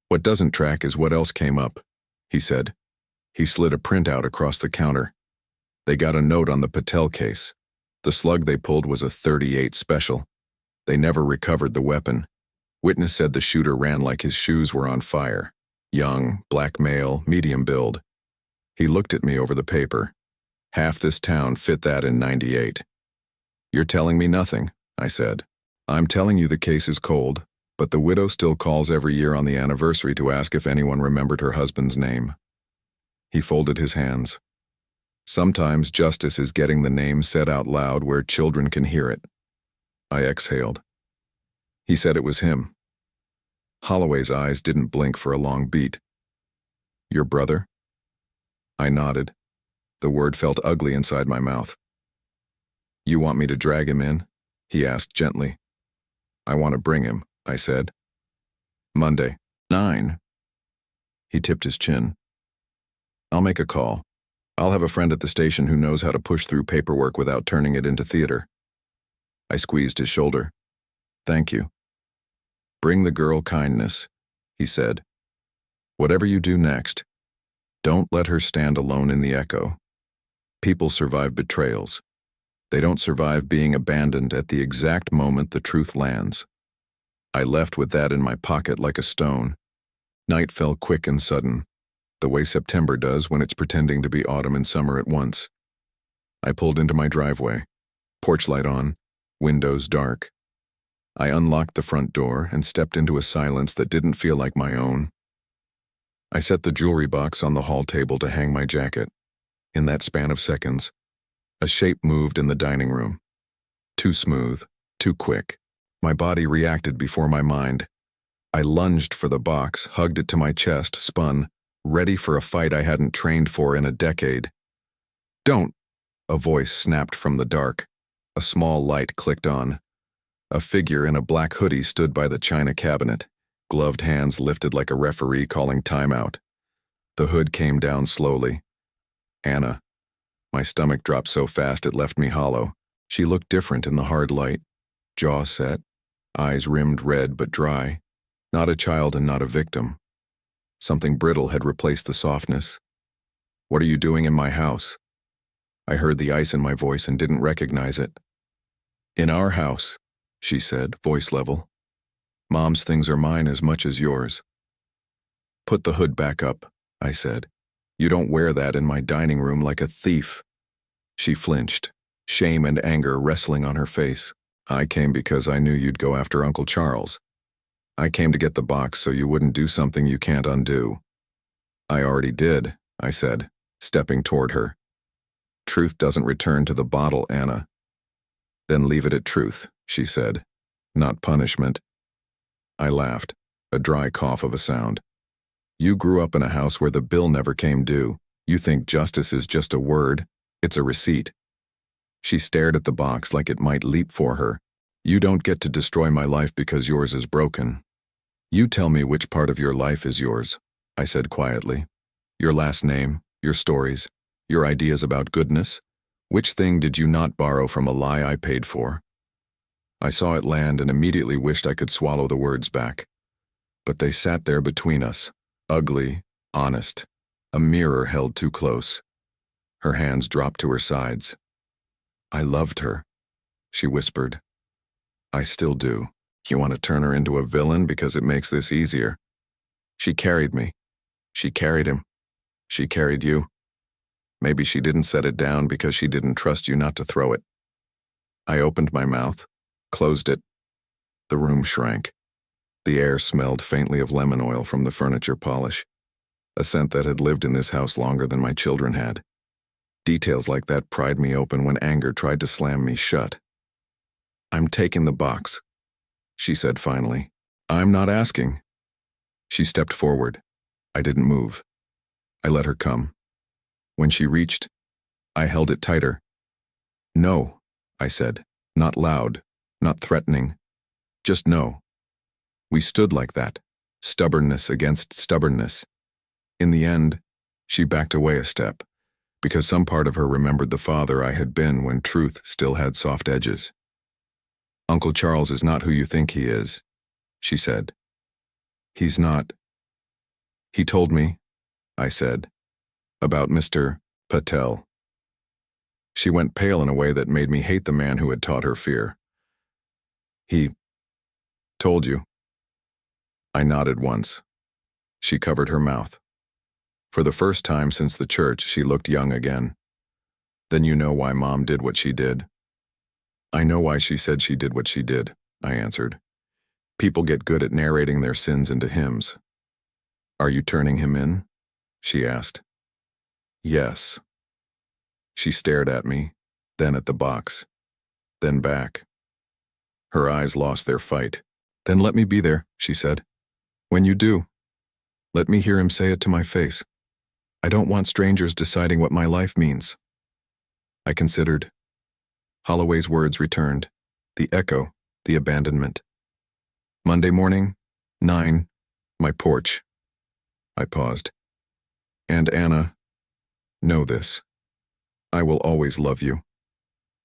What doesn't track is what else came up," he said. He slid a printout across the counter. They got a note on the Patel case. The slug they pulled was a .38 special. They never recovered the weapon. Witness said the shooter ran like his shoes were on fire. Young, black male, medium build. He looked at me over the paper. Half this town fit that in '98. "You're telling me nothing," I said. "I'm telling you the case is cold, but the widow still calls every year on the anniversary to ask if anyone remembered her husband's name." He folded his hands. "Sometimes justice is getting the name said out loud where children can hear it." I exhaled. He said it was him. Holloway's eyes didn't blink for a long beat. "Your brother?" I nodded. The word felt ugly inside my mouth. "You want me to drag him in?" he asked gently. "I want to bring him," I said. "Monday, 9. He tipped his chin. "I'll make a call. I'll have a friend at the station who knows how to push through paperwork without turning it into theater." I squeezed his shoulder. "Thank you." "Bring the girl kindness," he said. "Whatever you do next, don't let her stand alone in the echo. People survive betrayals. They don't survive being abandoned at the exact moment the truth lands." I left with that in my pocket like a stone. Night fell quick and sudden, the way September does when it's pretending to be autumn and summer at once. I pulled into my driveway, porch light on, windows dark. I unlocked the front door and stepped into a silence that didn't feel like my own. I set the jewelry box on the hall table to hang my jacket. In that span of seconds, a shape moved in the dining room. Too smooth, too quick. My body reacted before my mind. I lunged for the box, hugged it to my chest, spun, ready for a fight I hadn't trained for in a decade. "Don't!" A voice snapped from the dark. A small light clicked on. A figure in a black hoodie stood by the china cabinet, gloved hands lifted like a referee calling timeout. The hood came down slowly. Anna. My stomach dropped so fast it left me hollow. She looked different in the hard light. Jaw set, eyes rimmed red but dry. Not a child and not a victim. Something brittle had replaced the softness. "What are you doing in my house?" I heard the ice in my voice and didn't recognize it. "In our house," she said, voice level. "Mom's things are mine as much as yours." "Put the hood back up," I said. "You don't wear that in my dining room like a thief." She flinched, shame and anger wrestling on her face. "I came because I knew you'd go after Uncle Charles. I came to get the box so you wouldn't do something you can't undo." "I already did," I said, stepping toward her. "Truth doesn't return to the bottle, Anna." "Then leave it at truth," she said, "not punishment." I laughed, a dry cough of a sound. "You grew up in a house where the bill never came due. You think justice is just a word. It's a receipt." She stared at the box like it might leap for her. "You don't get to destroy my life because yours is broken." "You tell me which part of your life is yours," I said quietly. "Your last name, your stories, your ideas about goodness. Which thing did you not borrow from a lie I paid for?" I saw it land and immediately wished I could swallow the words back. But they sat there between us, ugly, honest, a mirror held too close. Her hands dropped to her sides. "I loved her," she whispered. "I still do. You want to turn her into a villain because it makes this easier." "She carried me. She carried him. She carried you. Maybe she didn't set it down because she didn't trust you not to throw it." I opened my mouth, closed it. The room shrank. The air smelled faintly of lemon oil from the furniture polish, a scent that had lived in this house longer than my children had. Details like that pried me open when anger tried to slam me shut. "I'm taking the box," she said finally. "I'm not asking." She stepped forward. I didn't move. I let her come. When she reached, I held it tighter. "No," I said, not loud, not threatening. Just no. We stood like that, stubbornness against stubbornness. In the end, she backed away a step, because some part of her remembered the father I had been when truth still had soft edges. "Uncle Charles is not who you think he is," she said. "He's not." "He told me," I said, "about Mr. Patel." She went pale in a way that made me hate the man who had taught her fear. "He told you?" I nodded once. She covered her mouth. For the first time since the church, she looked young again. "Then you know why Mom did what she did." "I know why she said she did what she did," I answered. "People get good at narrating their sins into hymns." "Are you turning him in?" she asked. "Yes." She stared at me, then at the box, then back. Her eyes lost their fight. "Then let me be there," she said. "When you do, let me hear him say it to my face. I don't want strangers deciding what my life means." I considered. Holloway's words returned, the echo, the abandonment. "Monday morning, 9, my porch." I paused. "And Anna, know this. I will always love you.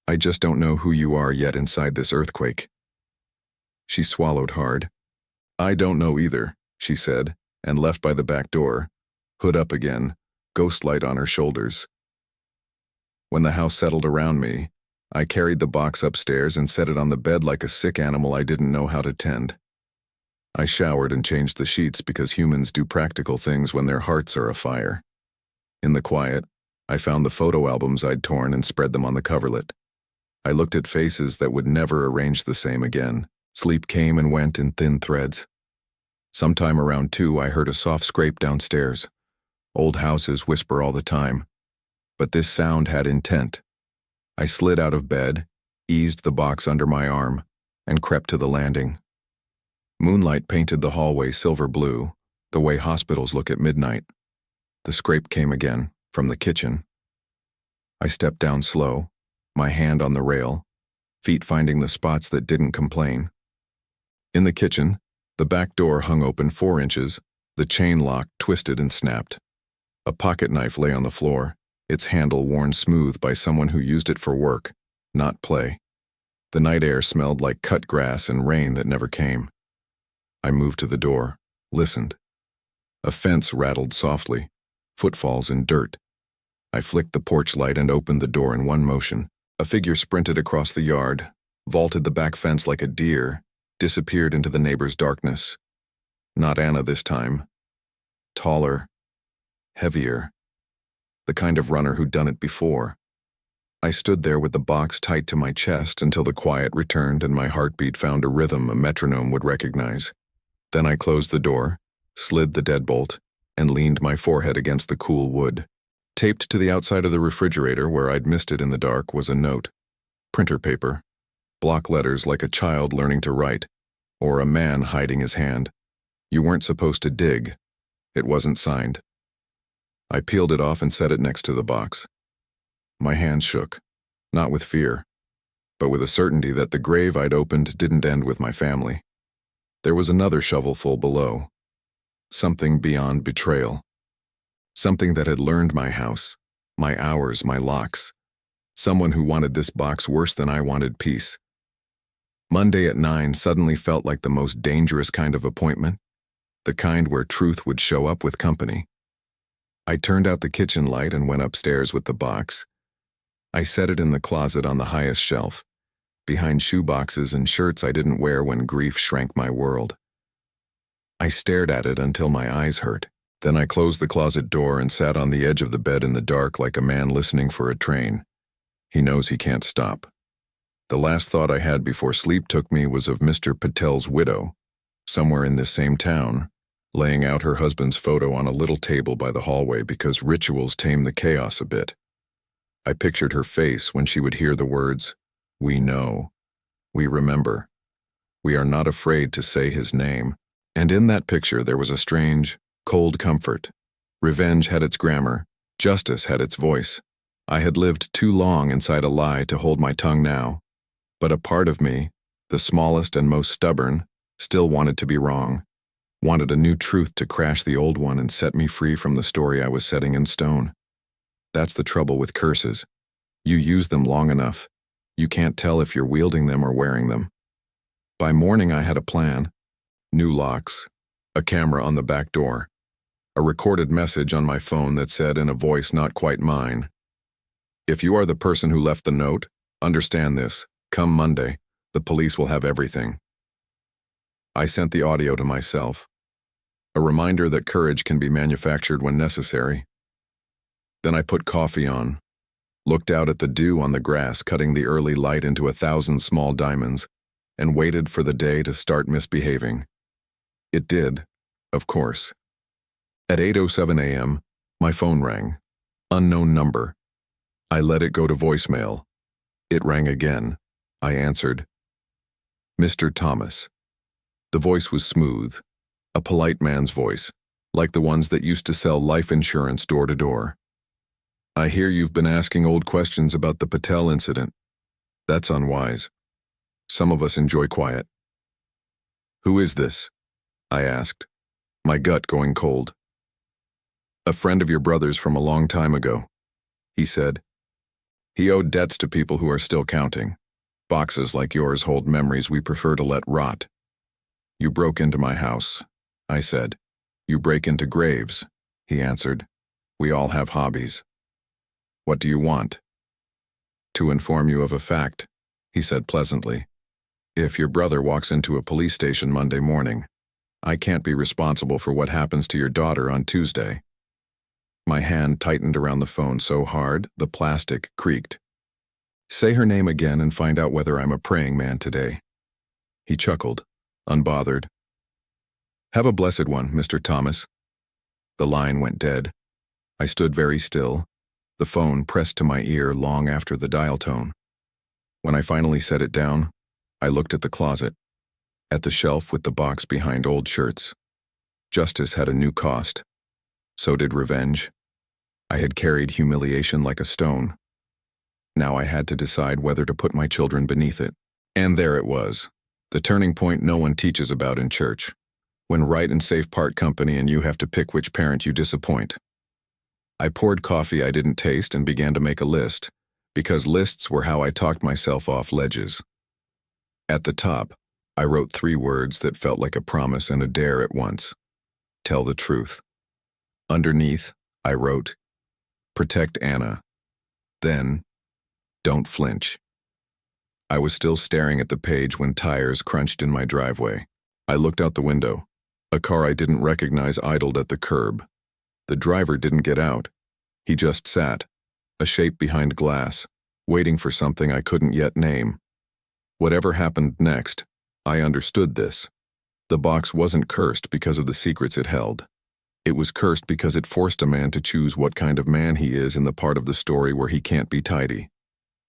I just don't know who you are yet inside this earthquake." She swallowed hard. "I don't know either," she said, and left by the back door, hood up again, ghost light on her shoulders. When the house settled around me, I carried the box upstairs and set it on the bed like a sick animal I didn't know how to tend. I showered and changed the sheets because humans do practical things when their hearts are afire. In the quiet, I found the photo albums I'd torn and spread them on the coverlet. I looked at faces that would never arrange the same again. Sleep came and went in thin threads. Sometime around 2, I heard a soft scrape downstairs. Old houses whisper all the time. But this sound had intent. I slid out of bed, eased the box under my arm, and crept to the landing. Moonlight painted the hallway silver blue, the way hospitals look at midnight. The scrape came again, from the kitchen. I stepped down slow, my hand on the rail, feet finding the spots that didn't complain. In the kitchen, the back door hung open 4 inches, the chain lock twisted and snapped. A pocket knife lay on the floor, its handle worn smooth by someone who used it for work, not play. The night air smelled like cut grass and rain that never came. I moved to the door, listened. A fence rattled softly, footfalls in dirt. I flicked the porch light and opened the door in one motion. A figure sprinted across the yard, vaulted the back fence like a deer, disappeared into the neighbor's darkness. Not Anna this time. Taller, heavier. The kind of runner who'd done it before. I stood there with the box tight to my chest until the quiet returned and my heartbeat found a rhythm a metronome would recognize. Then I closed the door, slid the deadbolt, and leaned my forehead against the cool wood. Taped to the outside of the refrigerator where I'd missed it in the dark was a note. Printer paper. Block letters like a child learning to write, or a man hiding his hand. You weren't supposed to dig. It wasn't signed. I peeled it off and set it next to the box. My hands shook, not with fear, but with a certainty that the grave I'd opened didn't end with my family. There was another shovelful below. Something beyond betrayal. Something that had learned my house, my hours, my locks. Someone who wanted this box worse than I wanted peace. Monday at 9 suddenly felt like the most dangerous kind of appointment, the kind where truth would show up with company. I turned out the kitchen light and went upstairs with the box. I set it in the closet on the highest shelf, behind shoeboxes and shirts I didn't wear when grief shrank my world. I stared at it until my eyes hurt. Then I closed the closet door and sat on the edge of the bed in the dark like a man listening for a train. He knows he can't stop. The last thought I had before sleep took me was of Mr. Patel's widow, somewhere in this same town, laying out her husband's photo on a little table by the hallway because rituals tame the chaos a bit. I pictured her face when she would hear the words, "We know. We remember. We are not afraid to say his name." And in that picture there was a strange, cold comfort. Revenge had its grammar. Justice had its voice. I had lived too long inside a lie to hold my tongue now. But a part of me, the smallest and most stubborn, still wanted to be wrong. Wanted a new truth to crash the old one and set me free from the story I was setting in stone. That's the trouble with curses. You use them long enough. You can't tell if you're wielding them or wearing them. By morning I had a plan. New locks. A camera on the back door. A recorded message on my phone that said in a voice not quite mine, "If you are the person who left the note, understand this. Come Monday, the police will have everything." I sent the audio to myself. A reminder that courage can be manufactured when necessary. Then I put coffee on, looked out at the dew on the grass cutting the early light into 1,000 small diamonds, and waited for the day to start misbehaving. It did, of course. At 8:07 a.m., my phone rang. Unknown number. I let it go to voicemail. It rang again. I answered. Mr. Thomas. The voice was smooth, a polite man's voice, like the ones that used to sell life insurance door to door. "I hear you've been asking old questions about the Patel incident. That's unwise. Some of us enjoy quiet." "Who is this?" I asked, my gut going cold. "A friend of your brother's from a long time ago," he said. "He owed debts to people who are still counting. Boxes like yours hold memories we prefer to let rot." "You broke into my house," I said. "You break into graves," he answered. "We all have hobbies." "What do you want?" "To inform you of a fact," he said pleasantly. "If your brother walks into a police station Monday morning, I can't be responsible for what happens to your daughter on Tuesday." My hand tightened around the phone so hard, the plastic creaked. "Say her name again and find out whether I'm a praying man today." He chuckled, unbothered. "Have a blessed one, Mr. Thomas." The line went dead. I stood very still, the phone pressed to my ear long after the dial tone. When I finally set it down, I looked at the closet, at the shelf with the box behind old shirts. Justice had a new cost. So did revenge. I had carried humiliation like a stone. Now I had to decide whether to put my children beneath it. And there it was, the turning point no one teaches about in church. When right and safe part company and you have to pick which parent you disappoint. I poured coffee I didn't taste and began to make a list, because lists were how I talked myself off ledges. At the top, I wrote 3 words that felt like a promise and a dare at once. Tell the truth. Underneath, I wrote, protect Anna. Then, don't flinch. I was still staring at the page when tires crunched in my driveway. I looked out the window. A car I didn't recognize idled at the curb. The driver didn't get out. He just sat, a shape behind glass, waiting for something I couldn't yet name. Whatever happened next, I understood this. The box wasn't cursed because of the secrets it held. It was cursed because it forced a man to choose what kind of man he is in the part of the story where he can't be tidy.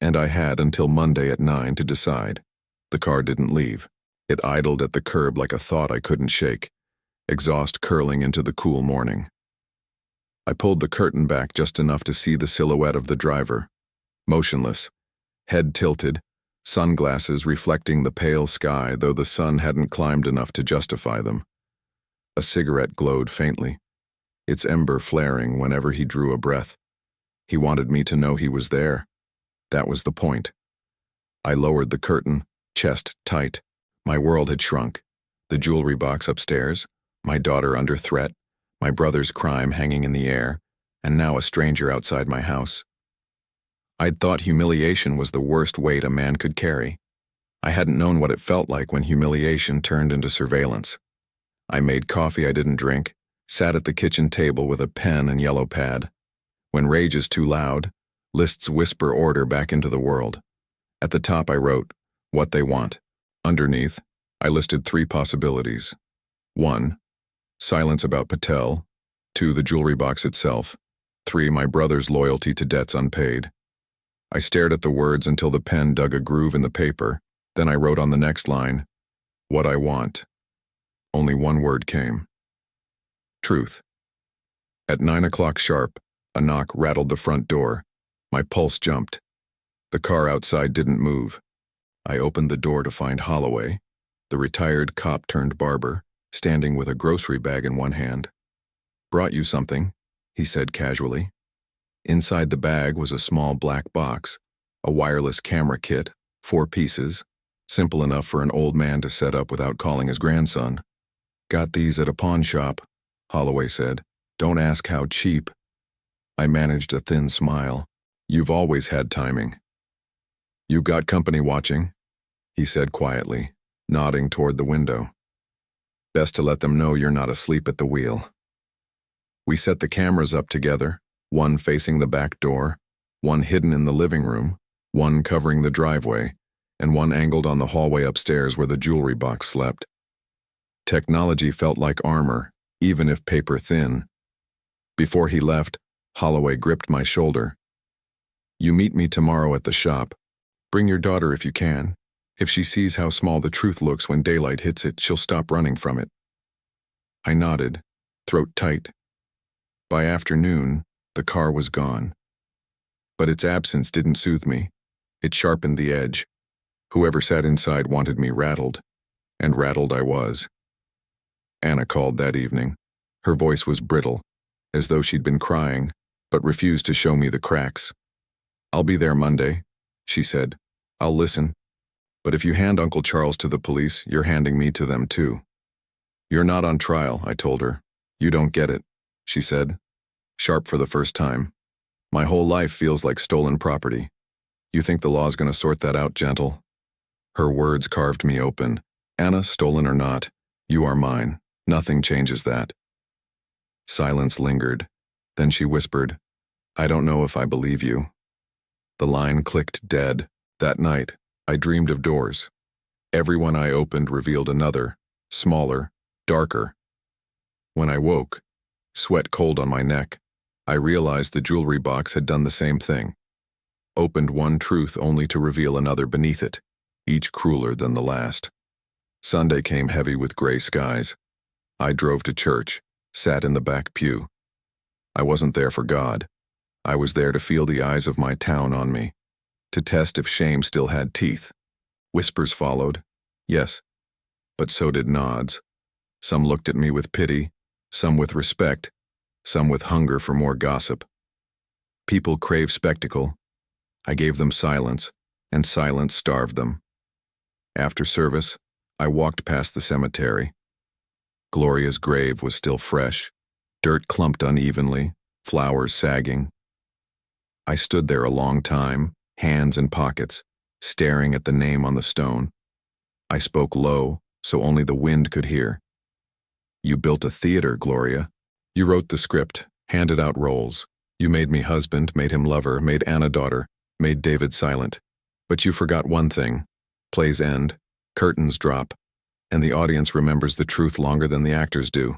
And I had until Monday at 9 to decide. The car didn't leave. It idled at the curb like a thought I couldn't shake, exhaust curling into the cool morning. I pulled the curtain back just enough to see the silhouette of the driver, motionless, head tilted, sunglasses reflecting the pale sky though the sun hadn't climbed enough to justify them. A cigarette glowed faintly, its ember flaring whenever he drew a breath. He wanted me to know he was there. That was the point. I lowered the curtain, chest tight. My world had shrunk. The jewelry box upstairs, my daughter under threat, my brother's crime hanging in the air, and now a stranger outside my house. I'd thought humiliation was the worst weight a man could carry. I hadn't known what it felt like when humiliation turned into surveillance. I made coffee I didn't drink, sat at the kitchen table with a pen and yellow pad. When rage is too loud, lists whisper order back into the world. At the top I wrote, what they want. Underneath, I listed 3 possibilities. 1. Silence about Patel. 2. The jewelry box itself. 3. My brother's loyalty to debts unpaid. I stared at the words until the pen dug a groove in the paper. Then I wrote on the next line, what I want. Only 1 word came. Truth. At 9 o'clock sharp, a knock rattled the front door. My pulse jumped. The car outside didn't move. I opened the door to find Holloway, the retired cop-turned-barber, standing with a grocery bag in one hand. Brought you something, he said casually. Inside the bag was a small black box, a wireless camera kit, 4 pieces, simple enough for an old man to set up without calling his grandson. Got these at a pawn shop, Holloway said. Don't ask how cheap. I managed a thin smile. You've always had timing. You got company watching? He said quietly, nodding toward the window. Best to let them know you're not asleep at the wheel. We set the cameras up together, one facing the back door, one hidden in the living room, one covering the driveway, and one angled on the hallway upstairs where the jewelry box slept. Technology felt like armor, even if paper thin. Before he left, Holloway gripped my shoulder. You meet me tomorrow at the shop. Bring your daughter if you can. If she sees how small the truth looks when daylight hits it, she'll stop running from it. I nodded, throat tight. By afternoon, the car was gone. But its absence didn't soothe me. It sharpened the edge. Whoever sat inside wanted me rattled, and rattled I was. Anna called that evening. Her voice was brittle, as though she'd been crying, but refused to show me the cracks. I'll be there Monday, she said. I'll listen. But if you hand Uncle Charles to the police, you're handing me to them too. You're not on trial, I told her. You don't get it, she said, sharp for the first time. My whole life feels like stolen property. You think the law's gonna sort that out, gentle? Her words carved me open. Anna, stolen or not, you are mine. Nothing changes that. Silence lingered. Then she whispered, I don't know if I believe you. The line clicked dead. That night, I dreamed of doors. Every one I opened revealed another, smaller, darker. When I woke, sweat cold on my neck, I realized the jewelry box had done the same thing. Opened one truth only to reveal another beneath it. each crueler than the last. Sunday came heavy with gray skies. I drove to church, sat in the back pew. I wasn't there for God. I was there to feel the eyes of my town on me, to test if shame still had teeth. Whispers followed, yes, but so did nods. Some looked at me with pity, some with respect, some with hunger for more gossip. People crave spectacle. I gave them silence, and silence starved them. After service, I walked past the cemetery. Gloria's grave was still fresh, dirt clumped unevenly, flowers sagging. I stood there a long time, hands in pockets, staring at the name on the stone. I spoke low, so only the wind could hear. You built a theater, Gloria. You wrote the script, handed out roles. You made me husband, made him lover, made Anna daughter, made David silent. But you forgot one thing. Plays end, curtains drop, and the audience remembers the truth longer than the actors do.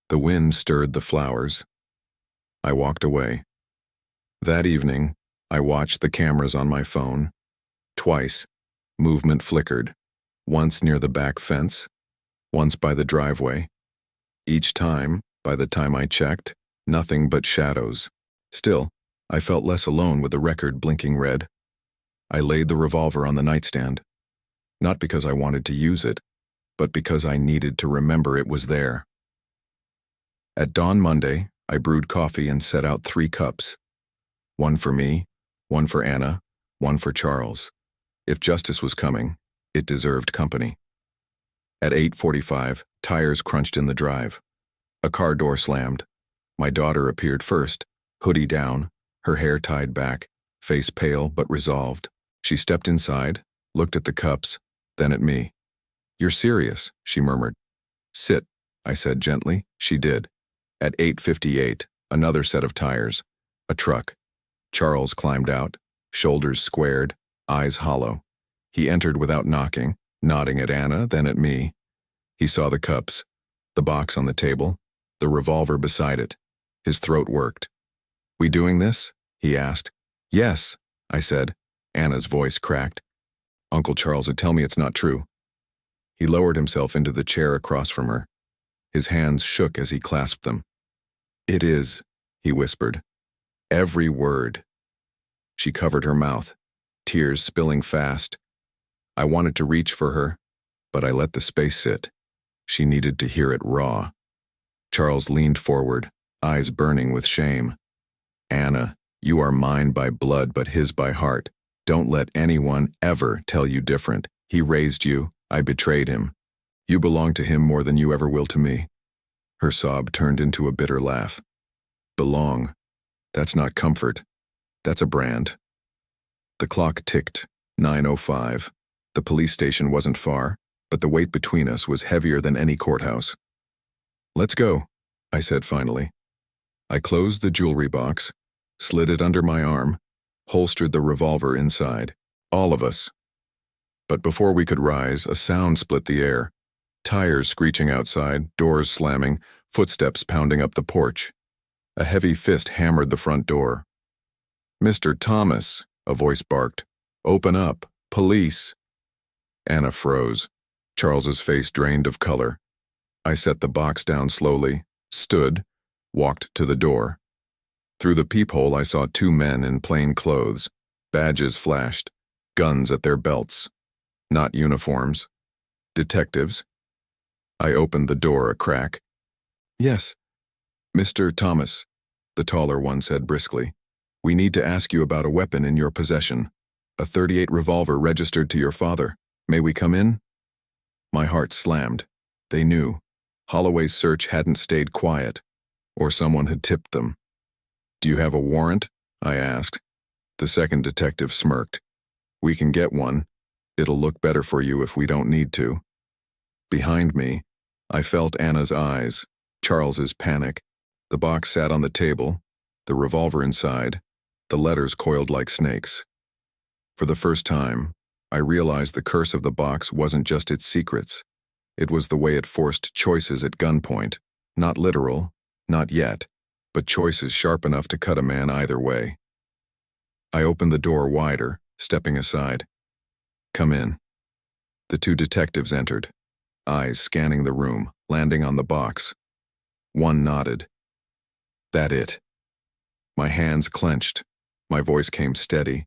The wind stirred the flowers. I walked away. That evening, I watched the cameras on my phone. Twice, movement flickered. Once near the back fence, once by the driveway. Each time, by the time I checked, nothing but shadows. Still, I felt less alone with the record blinking red. I laid the revolver on the nightstand, not because I wanted to use it, but because I needed to remember it was there. At dawn Monday, I brewed coffee and set out 3 cups. One for me, one for Anna, one for Charles. If justice was coming, it deserved company. At 8:45, tires crunched in the drive. A car door slammed. My daughter appeared first, hoodie down, her hair tied back, face pale but resolved. She stepped inside, looked at the cups, then at me. "You're serious," she murmured. "Sit," I said gently. She did. At 8:58, another set of tires. A truck. Charles climbed out, shoulders squared, eyes hollow. He entered without knocking, nodding at Anna, then at me. He saw the cups, the box on the table, the revolver beside it. His throat worked. "We doing this?" he asked. "Yes," I said. Anna's voice cracked. "Uncle Charles would tell me it's not true." He lowered himself into the chair across from her. His hands shook as he clasped them. "It is," he whispered. "Every word." She covered her mouth, tears spilling fast. I wanted to reach for her, but I let the space sit. She needed to hear it raw. Charles leaned forward, eyes burning with shame. "Anna, you are mine by blood but his by heart. Don't let anyone ever tell you different. He raised you, I betrayed him. You belong to him more than you ever will to me." Her sob turned into a bitter laugh. "Belong. That's not comfort. That's a brand." The clock ticked, 9:05. The police station wasn't far, but the weight between us was heavier than any courthouse. "Let's go," I said finally. I closed the jewelry box, slid it under my arm, holstered the revolver inside. All of us. But before we could rise, a sound split the air. Tires screeching outside, doors slamming, footsteps pounding up the porch. A heavy fist hammered the front door. "Mr. Thomas," a voice barked. "Open up. Police." Anna froze. Charles's face drained of color. I set the box down slowly, stood, walked to the door. Through the peephole I saw 2 men in plain clothes. Badges flashed, guns at their belts. Not uniforms. Detectives. I opened the door a crack. "Yes." "Mr. Thomas," the taller one said briskly, "we need to ask you about a weapon in your possession. A .38 revolver registered to your father. May we come in?" My heart slammed. They knew. Holloway's search hadn't stayed quiet, or someone had tipped them. "Do you have a warrant?" I asked. The second detective smirked. "We can get one. It'll look better for you if we don't need to." Behind me, I felt Anna's eyes, Charles's panic. The box sat on the table, the revolver inside, the letters coiled like snakes. For the first time, I realized the curse of the box wasn't just its secrets. It was the way it forced choices at gunpoint. Not literal, not yet, but choices sharp enough to cut a man either way. I opened the door wider, stepping aside. Come in. The two detectives entered, eyes scanning the room, landing on the box. One nodded. That it? My hands clenched. My voice came steady.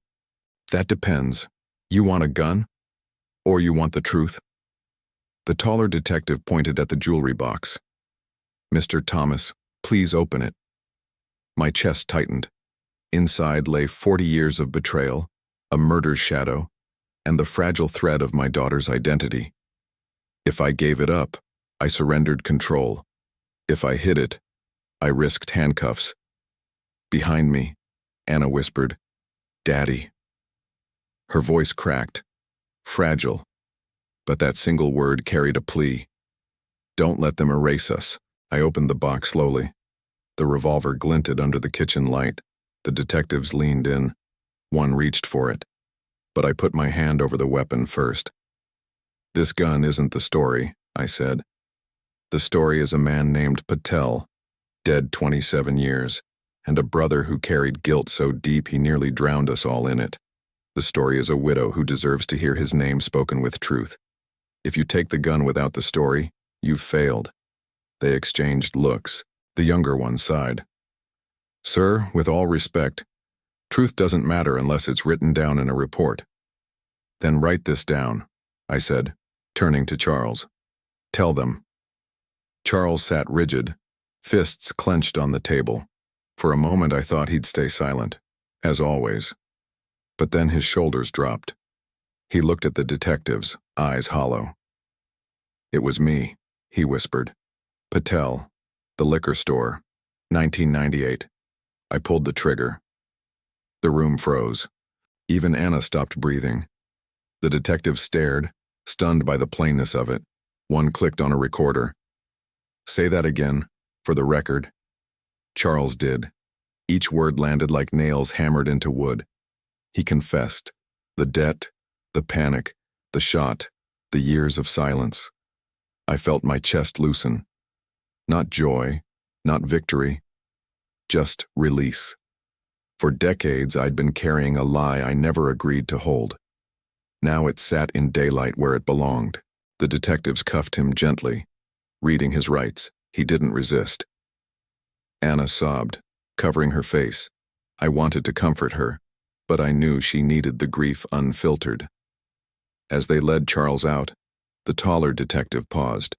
That depends. You want a gun? Or you want the truth? The taller detective pointed at the jewelry box. Mr. Thomas, please open it. My chest tightened. Inside lay 40 years of betrayal, a murder's shadow, and the fragile thread of my daughter's identity. If I gave it up, I surrendered control. If I hid it, I risked handcuffs. Behind me, Anna whispered, "Daddy." Her voice cracked, fragile, but that single word carried a plea. Don't let them erase us. I opened the box slowly. The revolver glinted under the kitchen light. The detectives leaned in. One reached for it, but I put my hand over the weapon first. This gun isn't the story, I said. The story is a man named Patel, dead 27 years, and a brother who carried guilt so deep he nearly drowned us all in it. The story is a widow who deserves to hear his name spoken with truth. If you take the gun without the story, you've failed. They exchanged looks. The younger one sighed. Sir, with all respect, truth doesn't matter unless it's written down in a report. Then write this down, I said, turning to Charles. Tell them. Charles sat rigid, fists clenched on the table. For a moment I thought he'd stay silent, as always. But then his shoulders dropped. He looked at the detectives, eyes hollow. It was me, he whispered. Patel, the liquor store, 1998. I pulled the trigger. The room froze. Even Anna stopped breathing. The detectives stared, stunned by the plainness of it. One clicked on a recorder. Say that again, for the record. Charles did. Each word landed like nails hammered into wood. He confessed. The debt, the panic, the shot, the years of silence. I felt my chest loosen. Not joy, not victory, just release. For decades I'd been carrying a lie I never agreed to hold. Now it sat in daylight where it belonged. The detectives cuffed him gently. Reading his rights, he didn't resist. Anna sobbed, covering her face. I wanted to comfort her, but I knew she needed the grief unfiltered. As they led Charles out, the taller detective paused.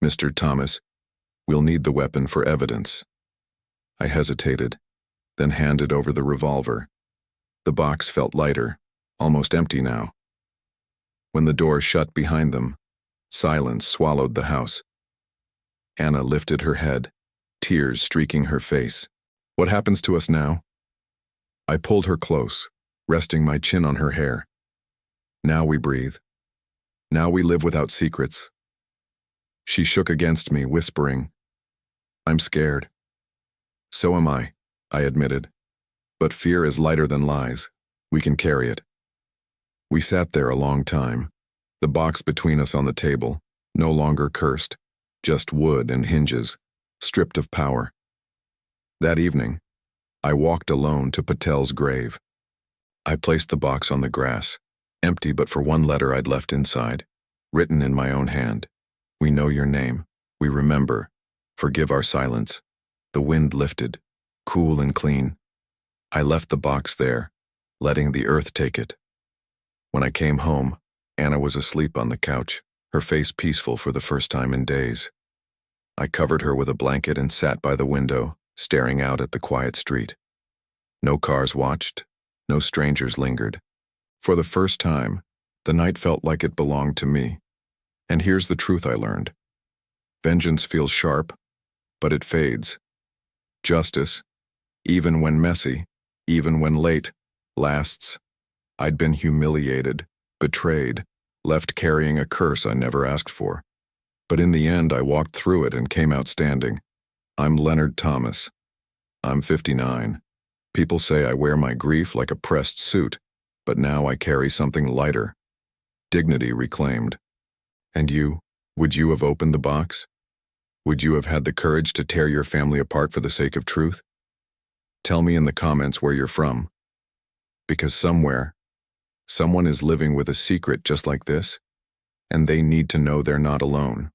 Mr. Thomas, we'll need the weapon for evidence. I hesitated, then handed over the revolver. The box felt lighter, almost empty now. When the door shut behind them, silence swallowed the house. Anna lifted her head, tears streaking her face. What happens to us now? I pulled her close, resting my chin on her hair. Now we breathe. Now we live without secrets. She shook against me, whispering, I'm scared. So am I admitted. But fear is lighter than lies. We can carry it. We sat there a long time, the box between us on the table, no longer cursed, just wood and hinges, stripped of power. That evening, I walked alone to Patel's grave. I placed the box on the grass, empty but for one letter I'd left inside, written in my own hand. We know your name. We remember. Forgive our silence. The wind lifted, cool and clean. I left the box there, letting the earth take it. When I came home, Anna was asleep on the couch, her face peaceful for the first time in days. I covered her with a blanket and sat by the window, staring out at the quiet street. No cars watched, no strangers lingered. For the first time, the night felt like it belonged to me. And here's the truth I learned. Vengeance feels sharp, but it fades. Justice, even when messy, even when late, lasts. I'd been humiliated, betrayed, left carrying a curse I never asked for. But in the end, I walked through it and came out standing. I'm Leonard Thomas. I'm 59. People say I wear my grief like a pressed suit, but now I carry something lighter. Dignity reclaimed. And you? Would you have opened the box? Would you have had the courage to tear your family apart for the sake of truth? Tell me in the comments where you're from. Because somewhere, Someone is living with a secret just like this, and they need to know they're not alone.